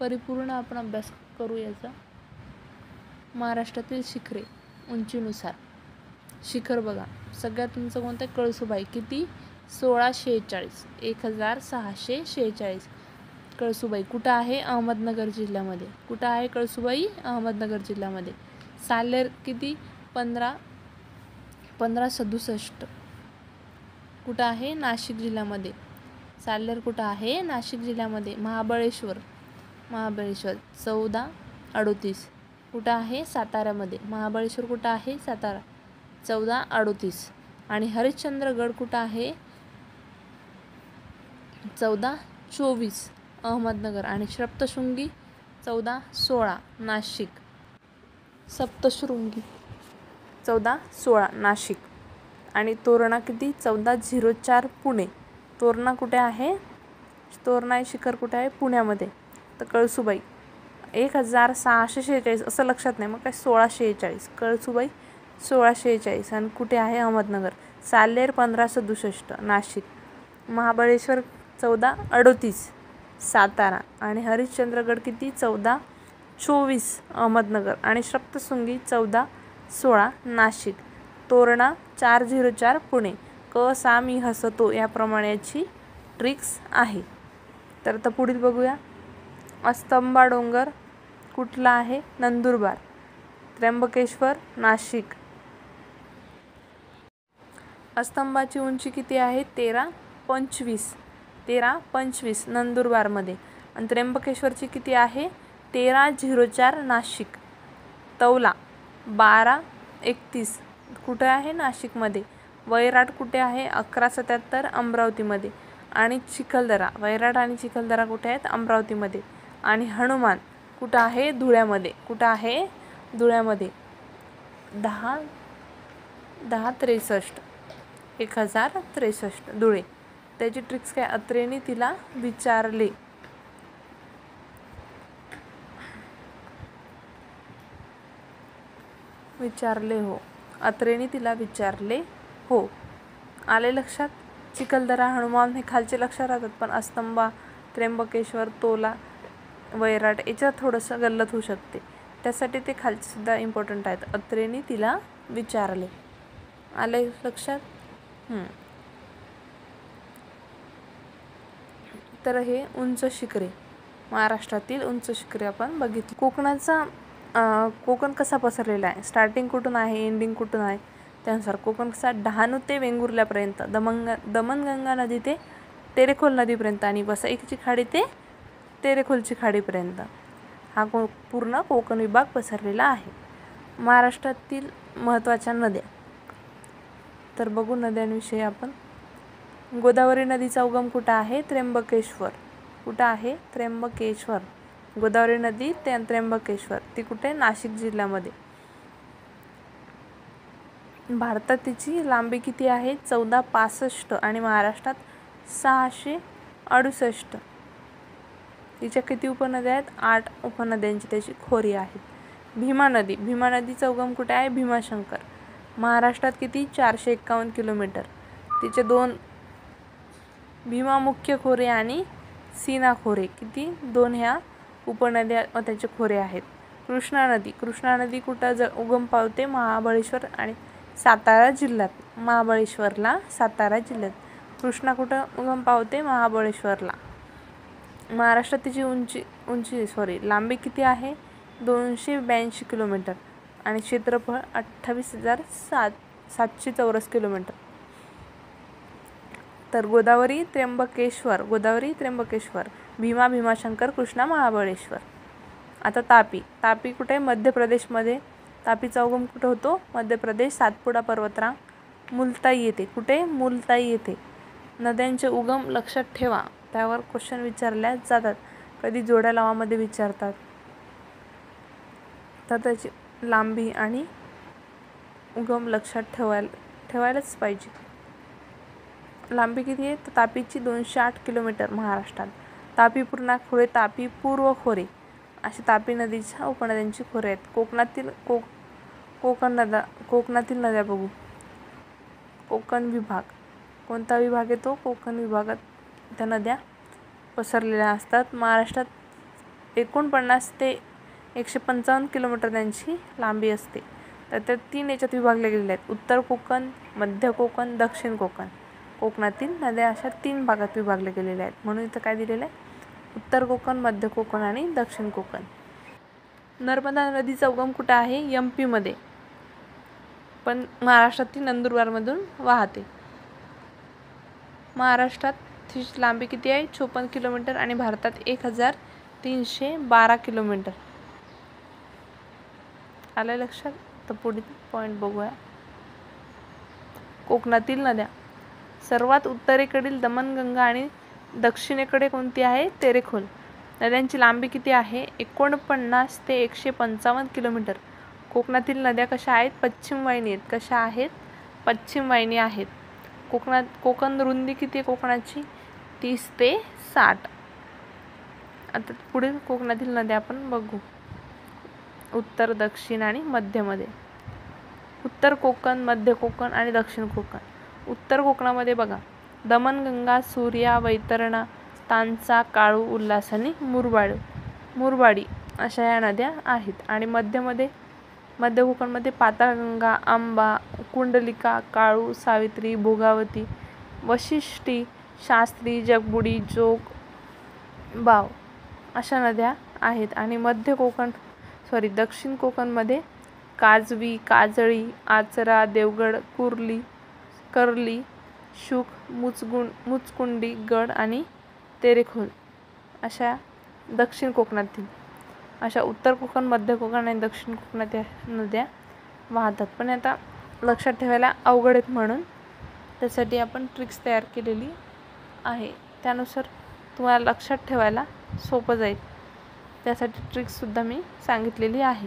परिपूर्ण आपण अभ्यास करू याचा. महाराष्ट्रातील शिखरे उंचीनुसार. शिखर बघा, सगळ्यात तुमचं कोणतं? कळसुबाई. किती? 1646. 1646. कळसुबाई कुठं आहे? अहमदनगर जिल्ह्यामध्ये. कुठं आहे कळसुबाई? अहमदनगर जिल्ह्यामध्ये. साल्हेर किती? 1567. कुठं आहे? नाशिक जिल्ह्यामध्ये. साल्हेर कुठं आहे? नाशिक जिल्ह्यामध्ये. महाबळेश्वर 1438. कुठं आहे? साताऱ्यामध्ये. महाबळेश्वर कुठं आहे? सातारा. 1438. आणि हरिश्चंद्रगड कुठं आहे? 1424 अहमदनगर. आणि सप्तशृंगी 1416 नाशिक. सप्तशृंगी 1416 नाशिक. आणि तोरणा किती? 1404 पुणे. तोरणा कुठे आहे? तोरणा शिखर कुठे आहे? पुण्यामध्ये. तर कळसुबाई 1646 असं लक्षात नाही, मग काय 1646. कळसुबाई 1646 आणि कुठे आहे? अहमदनगर. साल्हेर 1567 नाशिक. महाबळेश्वर 1438 सातारा. आणि हरिश्चंद्रगड किती? 1424 अहमदनगर. आणि सप्तशृंगी 1416 नाशिक. तोरणा 404 पुणे. सा मी हसतो याप्रमाणे याची ट्रिक्स आहे. तर आता पुढील बघूया. अस्तंबा डोंगर कुठला आहे? नंदुरबार. त्र्यंबकेश्वर नाशिक. अस्तंबाची उंची किती आहे? 1325 नंदुरबारमध्ये. आणि त्र्यंबकेश्वरची किती आहे? 1304 नाशिक. तौला 1231 कुठे आहे? नाशिकमध्ये. वैराट कुठे आहे? 1177 अमरावतीमध्ये. आणि चिखलदरा. वैराट आणि चिखलदरा कुठे आहेत? अमरावतीमध्ये. आणि हनुमान कुठं आहे? धुळ्यामध्ये. कुठं आहे? धुळ्यामध्ये. 1063 धुळे. त्याची ट्रिक्स काय? अत्रेने तिला विचारले हो. अत्रेने तिला विचारले हो. आले लक्षात? चिखलदरा, हनुमान हे खालचे लक्षात राहतात, पण अस्तंबा, त्र्यंबकेश्वर, तोला, वैराट याच्यात थोडंसं गल्लत होऊ शकते. त्यासाठी ते खालचे सुद्धा इम्पॉर्टंट आहेत. अत्रेने तिला विचारले. आले लक्षात? तर हे उंच शिखरे, महाराष्ट्रातील उंच शिखरे आपण बघितली. कोकण कसा पसरलेला आहे? स्टार्टिंग कुठून आहे? एंडिंग कुठून आहे? त्यानुसार कोकण कसा? डहाणू ते वेंगुर्ल्यापर्यंत. दमणगंगा नदी ते तेरेखोल नदीपर्यंत आणि वसईची खाडी ते तेरेखोलची खाडीपर्यंत हा पूर्ण कोकण विभाग पसरलेला आहे. महाराष्ट्रातील महत्त्वाच्या नद्या तर बघू नद्यांविषयी आपण. गोदावरी नदीचा उगम कुठं आहे? त्र्यंबकेश्वर. कुठं आहे? त्र्यंबकेश्वर. गोदावरी नदी त्र्यंबकेश्वर ती कुठे? नाशिक जिल्ह्यामध्ये. भारतात तिची लांबी किती आहे? 1465 आणि महाराष्ट्रात 668. तिच्या किती उपनद्या आहेत? 8 उपनद्यांची त्याची खोरी आहेत. भीमा नदी. भीमा नदीचा उगम कुठे आहे? भीमाशंकर. महाराष्ट्रात किती? 451 किलोमीटर. तिचे 2 भीमा मुख्य खोरे आणि सीना खोरे किती? 2 ह्या उपनद्या व त्याचे खोरे आहेत. कृष्णा नदी. कृष्णा नदी कुठं उगम पावते? महाबळेश्वर आणि सातारा जिल्ह्यात. महाबळेश्वरला सातारा जिल्ह्यात. कृष्णा कुठं उगम पावते? महाबळेश्वरला. महाराष्ट्रात तिची लांबी किती आहे? 282 किलोमीटर आणि क्षेत्रफळ 28,700 चौरस किलोमीटर. तर गोदावरी त्र्यंबकेश्वर. गोदावरी त्र्यंबकेश्वर. भीमा भीमाशंकर. कृष्णा महाबळेश्वर. आता तापी. तापी कुठे? मध्य प्रदेशमध्ये. तापीचा उगम कुठे होतो? मध्य प्रदेश. सातपुडा पर्वतरांग मुलताई येथे. कुठे? मुलताई येथे. नद्यांचे उगम लक्षात ठेवा, त्यावर क्वेश्चन विचारल्या जातात. कधी जोड्या लावामध्ये विचारतात. तर त्याची लांबी आणि उगम लक्षात ठेवायलाच पाहिजे. लांबी किती आहे? तर तापीची 208 किलोमीटर महाराष्ट्रात. तापी पूर्णा खोरे, तापी पूर्व खोरे अशी तापी नदीच्या उपनद्यांची खोरे आहेत. कोकणातील नद्या बघू. कोकण विभाग. कोणता विभाग येतो? कोकण विभागात त्या नद्या पसरलेल्या असतात. महाराष्ट्रात 49 ते 155 किलोमीटर त्यांची लांबी असते. तर त्या 3 याच्यात विभागल्या गेलेल्या आहेत. उत्तर कोकण, मध्य कोकण, दक्षिण कोकण. कोकणातील नद्या अशा 3 भागात विभागल्या गेलेल्या आहेत. म्हणून इथं काय दिलेलं आहे? उत्तर कोकण, मध्य कोकण आणि दक्षिण कोकण. नर्मदा नदीचा उगम कुठे आहे? MP मध्ये, पण महाराष्ट्रातील नंदुरबारमधून वाहते. महाराष्ट्रात तिची लांबी किती आहे? 54 किलोमीटर आणि भारतात 1312 किलोमीटर. आलं लक्षात? तर पुढील पॉईंट बघूया. कोकणातील नद्या. सर्वात उत्तरेकडील दमणगंगा आणि दक्षिणेकडे कोणती आहे? तेरेखोल. नद्यांची लांबी किती आहे? 49 ते 155 किलोमीटर. कोकणातील नद्या कशा आहेत? पश्चिम वाहिनी आहेत. कशा आहेत? पश्चिम वाहिनी आहेत. कोकण रुंदी किती आहे कोकणाची? 30 ते 60. आता पुढील कोकणातील नद्या आपण बघू. उत्तर, दक्षिण आणि मध्यमध्ये. उत्तर कोकण, मध्य कोकण आणि दक्षिण कोकण. उत्तर कोकणामध्ये बघा, दमणगंगा, सूर्या, वैतरणा, तांसा, काळू, उल्हास आणि मुरबाडी अशा या नद्या आहेत. आणि मध्य कोकणमध्ये पाताळगंगा, आंबा, कुंडलिका, काळू, सावित्री, भोगावती, वशिष्ठी, शास्त्री, जगबुडी, जोग, बाव अशा नद्या आहेत. आणि दक्षिण कोकणमध्ये काजवी, काजळी, आचरा, देवगड, कर्ली, शुक, मुचकुंडी, गड आणि तेरेखोल अशा दक्षिण कोकणातील. अशा उत्तर कोकण, मध्य कोकण आणि दक्षिण कोकणातील नद्या वाहतात. पण आता लक्षात ठेवायला अवघड आहेत, म्हणून त्यासाठी आपण ट्रिक्स तयार केलेली आहे. त्यानुसार तुम्हाला लक्षात ठेवायला सोपं जाईल. त्यासाठी ट्रिक्ससुद्धा मी सांगितलेली आहे.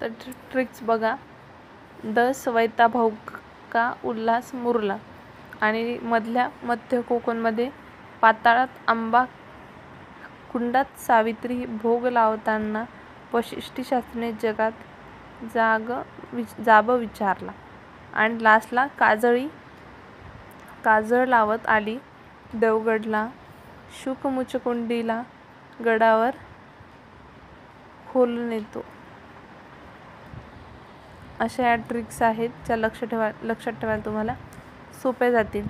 तर ट्रिक्स बघा. दस, वैताभौका, उल्हास, मुरला. आणि मध्य कोकणमध्ये पाताळात आंबा, कुंडात सावित्री, भोग लावताना वशिष्ठी शास्त्रीने जगात जाब विचारला. आणि लास्टला काजळ लावत आली देवगडला, शुक मुचकुंडीला गडावर खोलून येतो. अशा या ट्रिक्स आहेत ज्या लक्षात ठेवायला तुम्हाला सोपे जातील.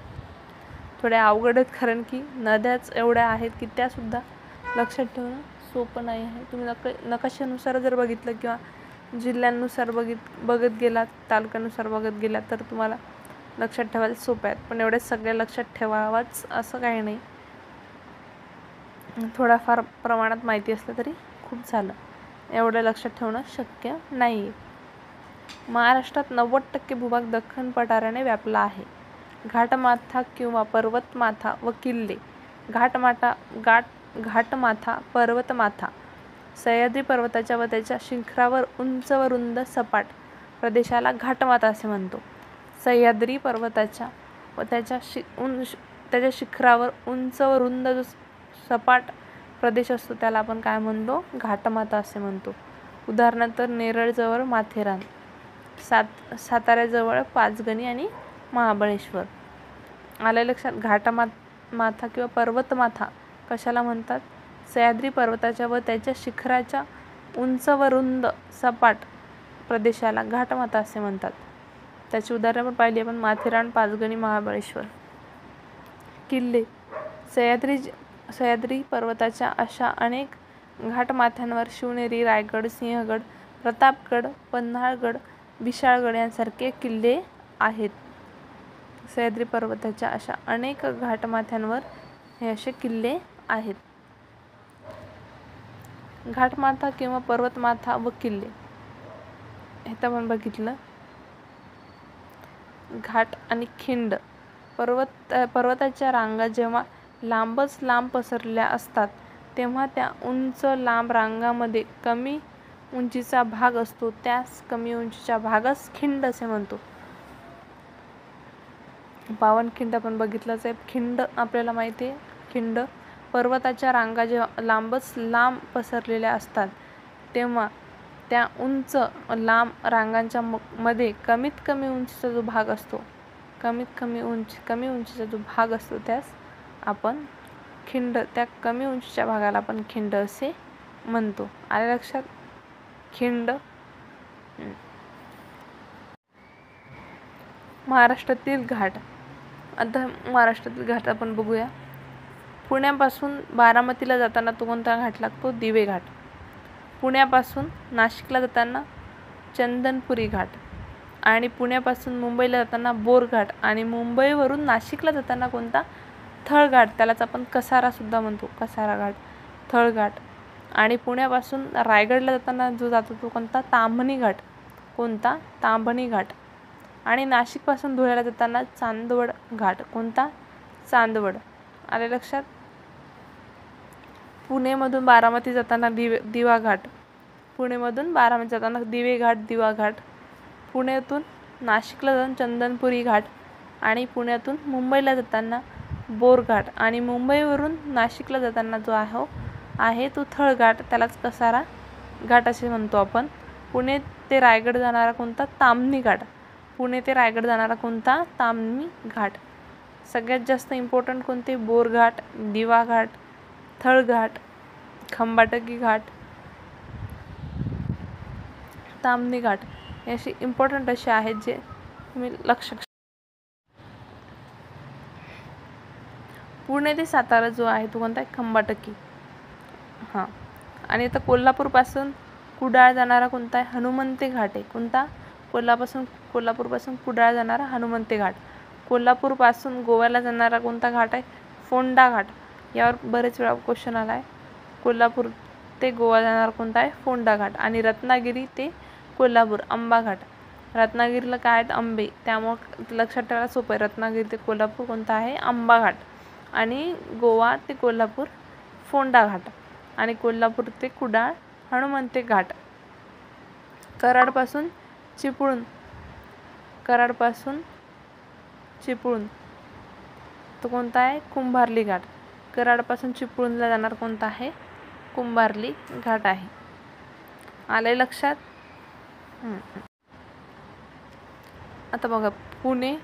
थोड्या अवघड आहेत, कारण की नद्याच एवढ्या आहेत की त्यासुद्धा लक्षात ठेवणं सोपं नाही आहे. तुम्ही नकाशानुसार जर बघितलं किंवा जिल्ह्यांनुसार बघत गेलात, तालुक्यानुसार बघत गेलात, तर तुम्हाला लक्षात ठेवायला सोप्या आहेत, पण एवढे सगळे लक्षात ठेवावाच असं काही नाही. थोडाफार प्रमाणात माहिती असलं तरी खूप झालं. एवढं लक्षात ठेवणं शक्य नाही. महाराष्ट्रात 90% भूभाग दख्खन पठाराने व्यापला आहे. घाटमाथा किंवा पर्वतमाथा व किल्ले. घाटमाथा पर्वतमाथा सह्याद्री पर्वताच्या व त्याच्या शिखरावर उंच व रुंद सपाट प्रदेशाला घाटमाथा असे म्हणतो. सह्याद्री पर्वताच्या व त्याच्या शिखरावर उंच व रुंद जो सपाट प्रदेश असतो त्याला आपण काय म्हणतो? घाटमाथा असे म्हणतो. उदाहरणार्थ नेरळजवळ माथेरान, साताऱ्याजवळ पाचगणी आणि महाबळेश्वर. आलं लक्षात? घाटमाथा किंवा पर्वतमाथा कशाला म्हणतात? सह्याद्री पर्वताच्या व त्याच्या शिखराच्या उंच व रुंद सपाट प्रदेशाला घाटमाथा असे म्हणतात. त्याची उदाहरणं पण पाहिली आपण, माथेरान, पाचगणी, महाबळेश्वर. किल्ले. सह्याद्री पर्वताच्या अशा अनेक घाटमाथ्यांवर शिवनेरी, रायगड, सिंहगड, प्रतापगड, पन्हाळगड, विशाळगड यांसारखे किल्ले आहेत. सह्याद्री पर्वताच्या अशा अनेक घाटमाथ्यांवर हे असे किल्ले आहेत. घाटमाथा किंवा पर्वतमाथा व किल्ले हे तर आपण बघितलं. घाट आणि खिंड. पर्वताच्या रांगा जेव्हा लांबच लांब पसरलेल्या असतात तेव्हा त्या उंच लांब रांगांमध्ये कमी उंचीचा भाग असतो, त्यास कमी उंचीच्या भागास खिंड असे म्हणतो. पावनखिंड आपण बघितलंच आहे. खिंड आपल्याला माहिती आहे. खिंड पर्वताच्या रांगा जेव्हा लांबच लांब पसरलेल्या असतात तेव्हा त्या उंच लांब रांगांच्या मध्ये कमीत कमी उंचीचा जो भाग असतो, कमी उंचीचा जो भाग असतो त्यास आपण खिंड, त्या कमी उंचीच्या भागाला आपण खिंड असे म्हणतो. आले लक्षात? खिंड. महाराष्ट्रातील घाट. आता महाराष्ट्रातील घाट आपण बघूया. पुण्यापासून बारामतीला जाताना तो कोणता घाट लागतो? दिवे घाट. पुण्यापासून नाशिकला जाताना चंदनपुरी घाट, आणि पुण्यापासून मुंबईला जाताना बोर घाट, आणि मुंबईवरून नाशिकला जाताना कोणता? थळघाट. त्यालाच आपण कसारा सुद्धा म्हणतो, कसारा घाट, थळघाट. आणि पुण्यापासून रायगडला जाताना जो जातो तो कोणता? ताम्हणी घाट. कोणता? ताम्हणी घाट. आणि नाशिकपासून धुळ्याला जाताना चांदवड घाट. कोणता? चांदवड. आले लक्षात? पुणेमधून बारामती जाताना दिवा घाट. पुणेमधून बारामती जाताना दिवे घाट, दिवा घाट. पुण्यातून नाशिकला जाऊन चंदनपुरी घाट, आणि पुण्यातून मुंबईला जाताना बोर घाट, आणि मुंबईवरून नाशिकला जाताना जो आहे तो थळघाट, त्यालाच कसारा घाट असे म्हणतो आपण. पुणे ते रायगड जाणारा कोणता? ताम्हणी घाट. पुणे ते रायगड जाणारा कोणता? ताम्हणी घाट. सगळ्यात जास्त इम्पॉर्टंट कोणते? बोर घाट, दिवा घाट, थळघाट, खंबाटकी घाट, ताम्हणी घाट. हे असे इम्पॉर्टंट असे आहेत जे तुम्ही लक्षात. पुणे ते सातारा जो आहे तो कोणता आहे? खंबाटकी. हां. आणि आता कोल्हापूरपासून कुडाळ जाणारा कोणता आहे? हनुमंते घाट आहे. कोणता? कोल्हापूरपासून कुडाळ जाणारा हनुमंते घाट. कोल्हापूरपासून गोव्याला जाणारा कोणता घाट आहे? फोंडा घाट. यावर बरेच वेळा क्वेश्चन आला आहे. कोल्हापूर ते गोवा जाणारा कोणता आहे? फोंडा घाट. आणि रत्नागिरी ते कोल्हापूर आंबा घाट. रत्नागिरीला काय आहेत? आंबे, त्यामुळे लक्षात ठेवायला सोपं आहे. रत्नागिरी ते कोल्हापूर कोणता आहे? आंबा घाट. आणि गोवा ते कोल्हापूर फोंडा घाट. आणि कोल्हापूर ते कुडाळ हनुमंते घाट. कराडपासून चिपळूण तो कोणता आहे? कुंभार्ली घाट. कराडपासून चिपळूणला जाणार कोणता आहे? कुंभार्ली घाट आहे. आले लक्षात? आता बघा, पुणे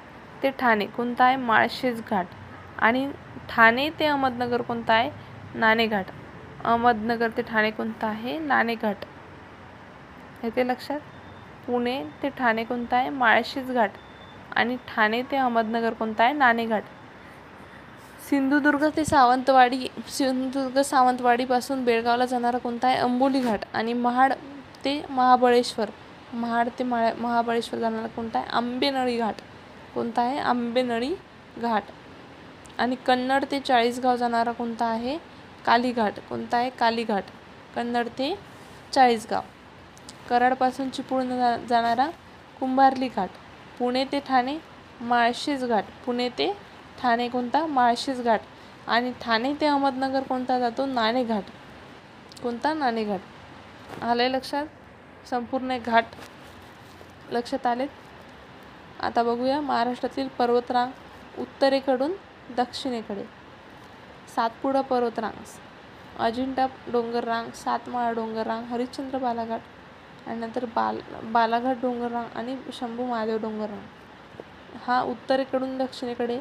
ते ठाणे कोणता आहे? माळशेज घाट. आणि ठाणे ते अहमदनगर कोणता आहे? नाणे घाट. अहमदनगर ते ठाणे कोणता आहे? नाणे घाट. येते लक्षात? पुणे ते ठाणे कोणता आहे? माळशेज घाट. आणि ठाणे ते अहमदनगर कोणता आहे? नाणे घाट. सिंधुदुर्ग सावंतवाडीपासून बेळगावला जाणारा कोणता आहे? अंबोली घाट. आणि महाड ते महाबळेश्वर जाणारा कोणता आहे? आंबेनळी घाट. कोणता आहे? आंबेनळी घाट. आणि कन्नड ते चाळीसगाव जाणारा कोणता आहे? कालीघाट. कोणता आहे? कालीघाट. कन्नड ते चाळीसगाव. कराडपासून चिपळूण जाणारा कुंभार्ली घाट. पुणे ते ठाणे माळशेज घाट. पुणे ते ठाणे कोणता? माळशेज घाट. आणि ठाणे ते अहमदनगर कोणता जातो? नाणेघाट. कोणता? नाणेघाट. आलंय लक्षात? संपूर्ण घाट लक्षात आलेत. आता बघूया महाराष्ट्रातील पर्वतरांग उत्तरेकडून दक्षिणेकडे. सातपुडा पर्वतरांग, अजिंठा डोंगररांग, सातमाळा डोंगररांग, हरिश्चंद्र बालाघाट आणि नंतर बालाघाट डोंगररांग आणि शंभू महादेव डोंगररांग. हा उत्तरेकडून दक्षिणेकडे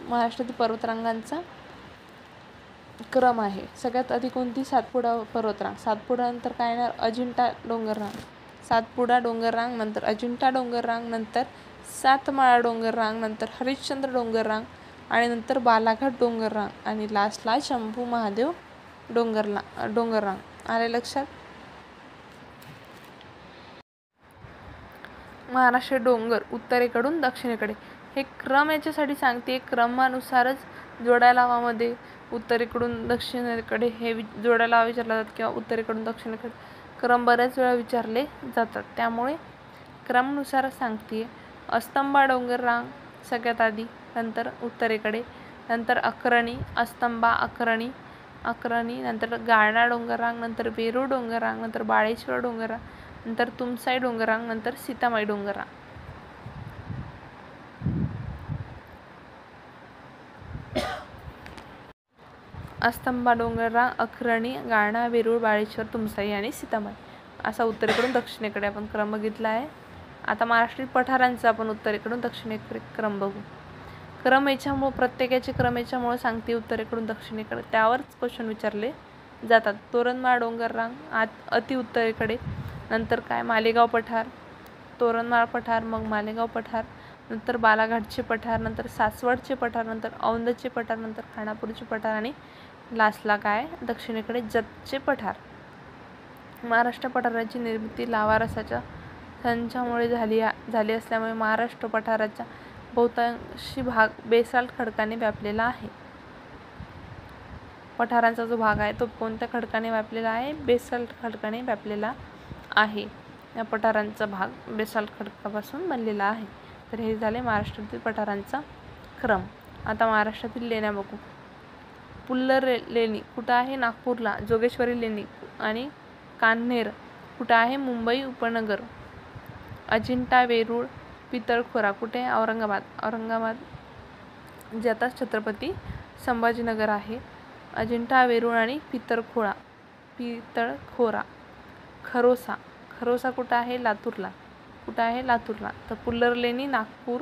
महाराष्ट्रातील पर्वतरांगांचा क्रम आहे. सगळ्यात आधी कोणती? सातपुडा पर्वतरांग. सातपुडा नंतर काय येणार? अजिंठा डोंगररांग. सातपुडा डोंगररांग नंतर अजिंठा डोंगररांग नंतर सातमाळा डोंगररांग नंतर हरिश्चंद्र डोंगररांग आणि नंतर बालाघाट डोंगररांग आणि लास्टला शंभू महादेव डोंगररांग. आले लक्षात? महाराष्ट्र डोंगर उत्तरेकडून दक्षिणेकडे. हे क्रम याच्यासाठी सांगते, क्रमानुसारच जोड्या लावामध्ये उत्तरेकडून दक्षिणेकडे हे जोड्या लावा विचारला जातात किंवा उत्तरेकडून दक्षिणेकडे क्रम बऱ्याच वेळा विचारले जातात. त्यामुळे क्रमानुसार सांगते. अस्तंबा डोंगररांग सगळ्यात आधी, नंतर उत्तरेकडे, नंतर अक्राणी, अस्तंबा, अक्राणी नंतर गाळणा डोंगररांग, नंतर वेरूळ डोंगररांग, नंतर बाळेश्वर डोंगररांग, नंतर तुमसाई डोंगररांग, नंतर सीतामाई डोंगररांग. अस्तंबा डोंगररांग, अक्राणी, गाळणा, वेरूळ, बाळेश्वर, तुमसाई आणि सीतामाई असा उत्तरेकडून दक्षिणेकडे आपण क्रम बघितला आहे. आता महाराष्ट्रीय पठारांचा आपण उत्तरेकडून दक्षिणेकडे क्रम बघू. क्रम याच्यामुळे प्रत्येकाचे क्रम याच्यामुळे सांगते उत्तरेकडून दक्षिणेकडे, त्यावरच क्वेश्चन विचारले जातात. तोरणमाळ डोंगररांग अति उत्तरेकडे, नंतर काय? मालेगाव पठार, तोरणमाळ पठार, मग मालेगाव पठार, नंतर बालाघाटचे पठार, नंतर सासवडचे पठार, नंतर औंधचे पठार, नंतर खानापूरचे पठार आणि लास्टला काय? दक्षिणेकडे जतचे पठार. महाराष्ट्र पठाराची निर्मिती लावारसाच्या संचामुळे झाली असल्यामुळे महाराष्ट्र पठाराचा बहुतांशी भाग बेसाल्ट खडकाने व्यापलेला आहे. पठारांचा जो भाग आहे तो कोणत्या खडकाने व्यापलेला आहे? बेसाल्ट खडकाने व्यापलेला आहे. या पठारांचा भाग बेसाल्ट खडकापासून बनलेला आहे. तर हे झाले महाराष्ट्रातील पठारांचा क्रम. आता महाराष्ट्रातील लेण्या बघू. पुल्लर लेणी कुठं आहे? नागपूरला. जोगेश्वरी लेणी आणि कान्हेर कुठं आहे? मुंबई उपनगर. अजिंठा, वेरूळ, पितळखोरा कुठे आहे? औरंगाबाद जे आता छत्रपती संभाजीनगर आहे. अजिंठा, वेरूळ आणि पितळखोरा. खरोसा कुठं आहे? लातूरला. कुठं आहे? लातूरला. तर पुल्लर लेणी नागपूर,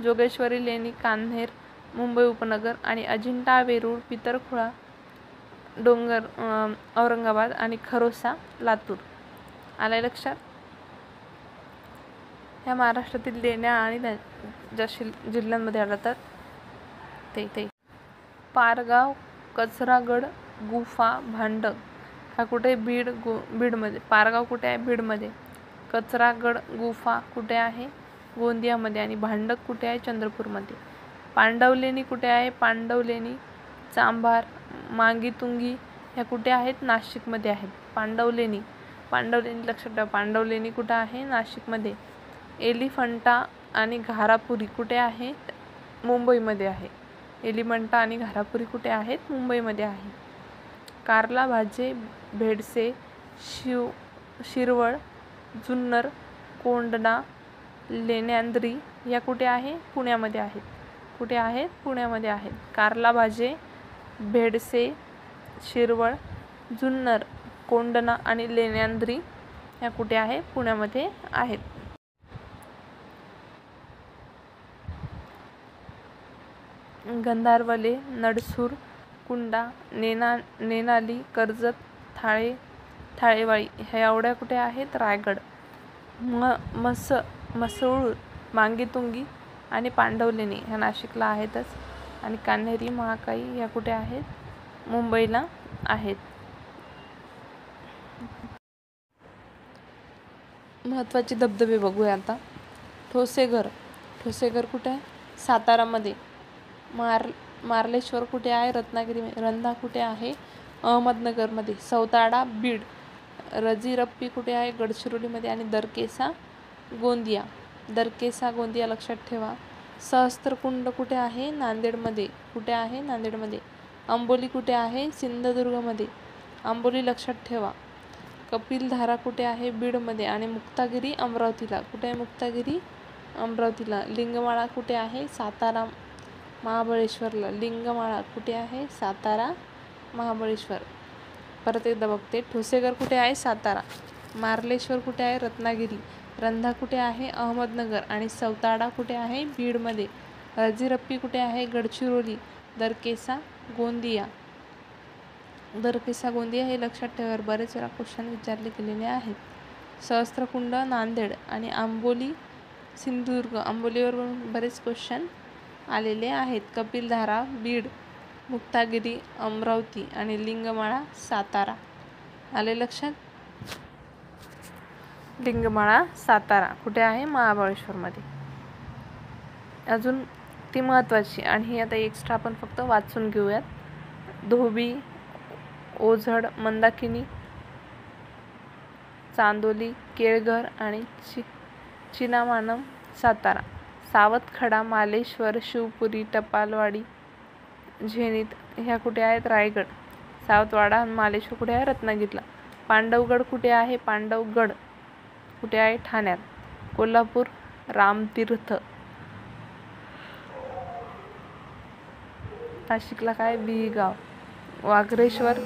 जोगेश्वरी लेणी कान्हेर मुंबई उपनगर आणि अजिंठा, वेरूळ, पितळखोरा डोंगर औरंगाबाद आणि खरोसा लातूर. आलंय लक्षात? ह्या महाराष्ट्रातील लेण्या आणि ज्या जिल्ह्यांमध्ये आढळतात ते. पारगाव, कचरागड, गुफा, भांडग हा कुठे? बीडमध्ये. पारगाव कुठे आहे? बीडमध्ये. कचरागड गुफा कुठे आहे? गोंदियामध्ये. आणि भांडग कुठे आहे? चंद्रपूरमध्ये. पांडवलेणी कुठे आहे? पांडवलेणी चांभार, मांगीतुंगी ह्या कुठे आहेत? नाशिकमध्ये आहेत. पांडवलेणी लक्षात ठेवा. पांडवलेणी कुठे आहे? नाशिकमध्ये. एलिफंटा आणि घारापुरी कुठे आहे? मुंबईमध्ये आहे. एलिफंटा आणि घारापुरी कुठे आहेत? मुंबईमध्ये आहे. कारला, भाजे, भेडसे, शिरवळ, जुन्नर, कोंढणा, लेण्यांद्री या कुठे आहे? पुण्यामध्ये आहेत. कुठे आहेत? पुण्यामध्ये आहेत. कारला, भाजे, भेडसे, शिरवळ, जुन्नर, कोंढणा आणि लेण्यांद्री या कुठे आहे? पुण्यामध्ये आहेत. गंधारवले, नडसूर, कुंडा, नेनाली, कर्जत, थाळेवाडी ह्या एवढ्या कुठे आहेत? रायगड. मसरूळ, मांगीतुंगी आणि पांडवलेणी ह्या नाशिकला आहेतच. आणि कान्हेरी, महाकाई ह्या कुठे आहेत? मुंबईला आहेत. महत्त्वाचे धबधबे बघूया आता. ठोसेघर कुठे आहे? सातारामध्ये. मार्लेश्वर कुठे आहे? रत्नागिरी. रंधा कुठे आहे? अहमदनगरमध्ये. सौताडा बीड. रजिरप्पी कुठे आहे? गडचिरोलीमध्ये. आणि दरकेसा गोंदिया. दरकेसा गोंदिया लक्षात ठेवा. सहस्त्रकुंड कुठे आहे? नांदेडमध्ये. कुठे आहे? नांदेडमध्ये. अंबोली कुठे आहे? सिंधुदुर्गमध्ये. अंबोली लक्षात ठेवा. कपिलधारा कुठे आहे? बीडमध्ये. आणि मुक्तागिरी अमरावतीला. कुठे आहे मुक्तागिरी? अमरावतीला. लिंगमाळा कुठे आहे? सातारा महाबळेश्वरला. लिंगमाळा कुठे आहे? सातारा महाबळेश्वर. परत एकदा बघते. ठोसेघर कुठे आहे? सातारा. मार्लेश्वर कुठे आहे? रत्नागिरी. रंधा कुठे आहे? अहमदनगर. आणि सौताडा कुठे आहे? बीडमध्ये. रजिरप्पी कुठे आहे? गडचिरोली. दरकेसा गोंदिया. दरकेसा गोंदिया हे लक्षात ठेवा. बरेच वेळा क्वेश्चन विचारले गेलेले आहेत. सहस्त्रकुंड नांदेड आणि आंबोली सिंधुदुर्ग. आंबोलीवर बरेच क्वेश्चन आलेले आहेत. कपिलधारा बीड. मुक्तागिरी अमरावती. आणि लिंगमाळा सातारा. आले लक्षात? लिंगमाळा सातारा कुठे आहे? महाबळेश्वरमध्ये. अजून ती महत्त्वाची आणि ही आता एक्स्ट्रा आपण फक्त वाचून घेऊयात. धोबी, ओझड, मंदाकिनी, चांदोली, केळघर आणि चिनामानम सातारा. सावतखडा, मालेश्वर, शिवपुरी, टपालवाडी, झेनीत ह्या कुठे आहेत? रायगड. सावतवाडा आणि मालेश्वर कुठे आहे? रत्नागिरीला. पांडवगड कुठे आहे? पांडवगड कुठे आहे? ठाण्यात. कोल्हापूर रामतीर्थ. नाशिकला काय? बिहीगाव. वाघरेश्वर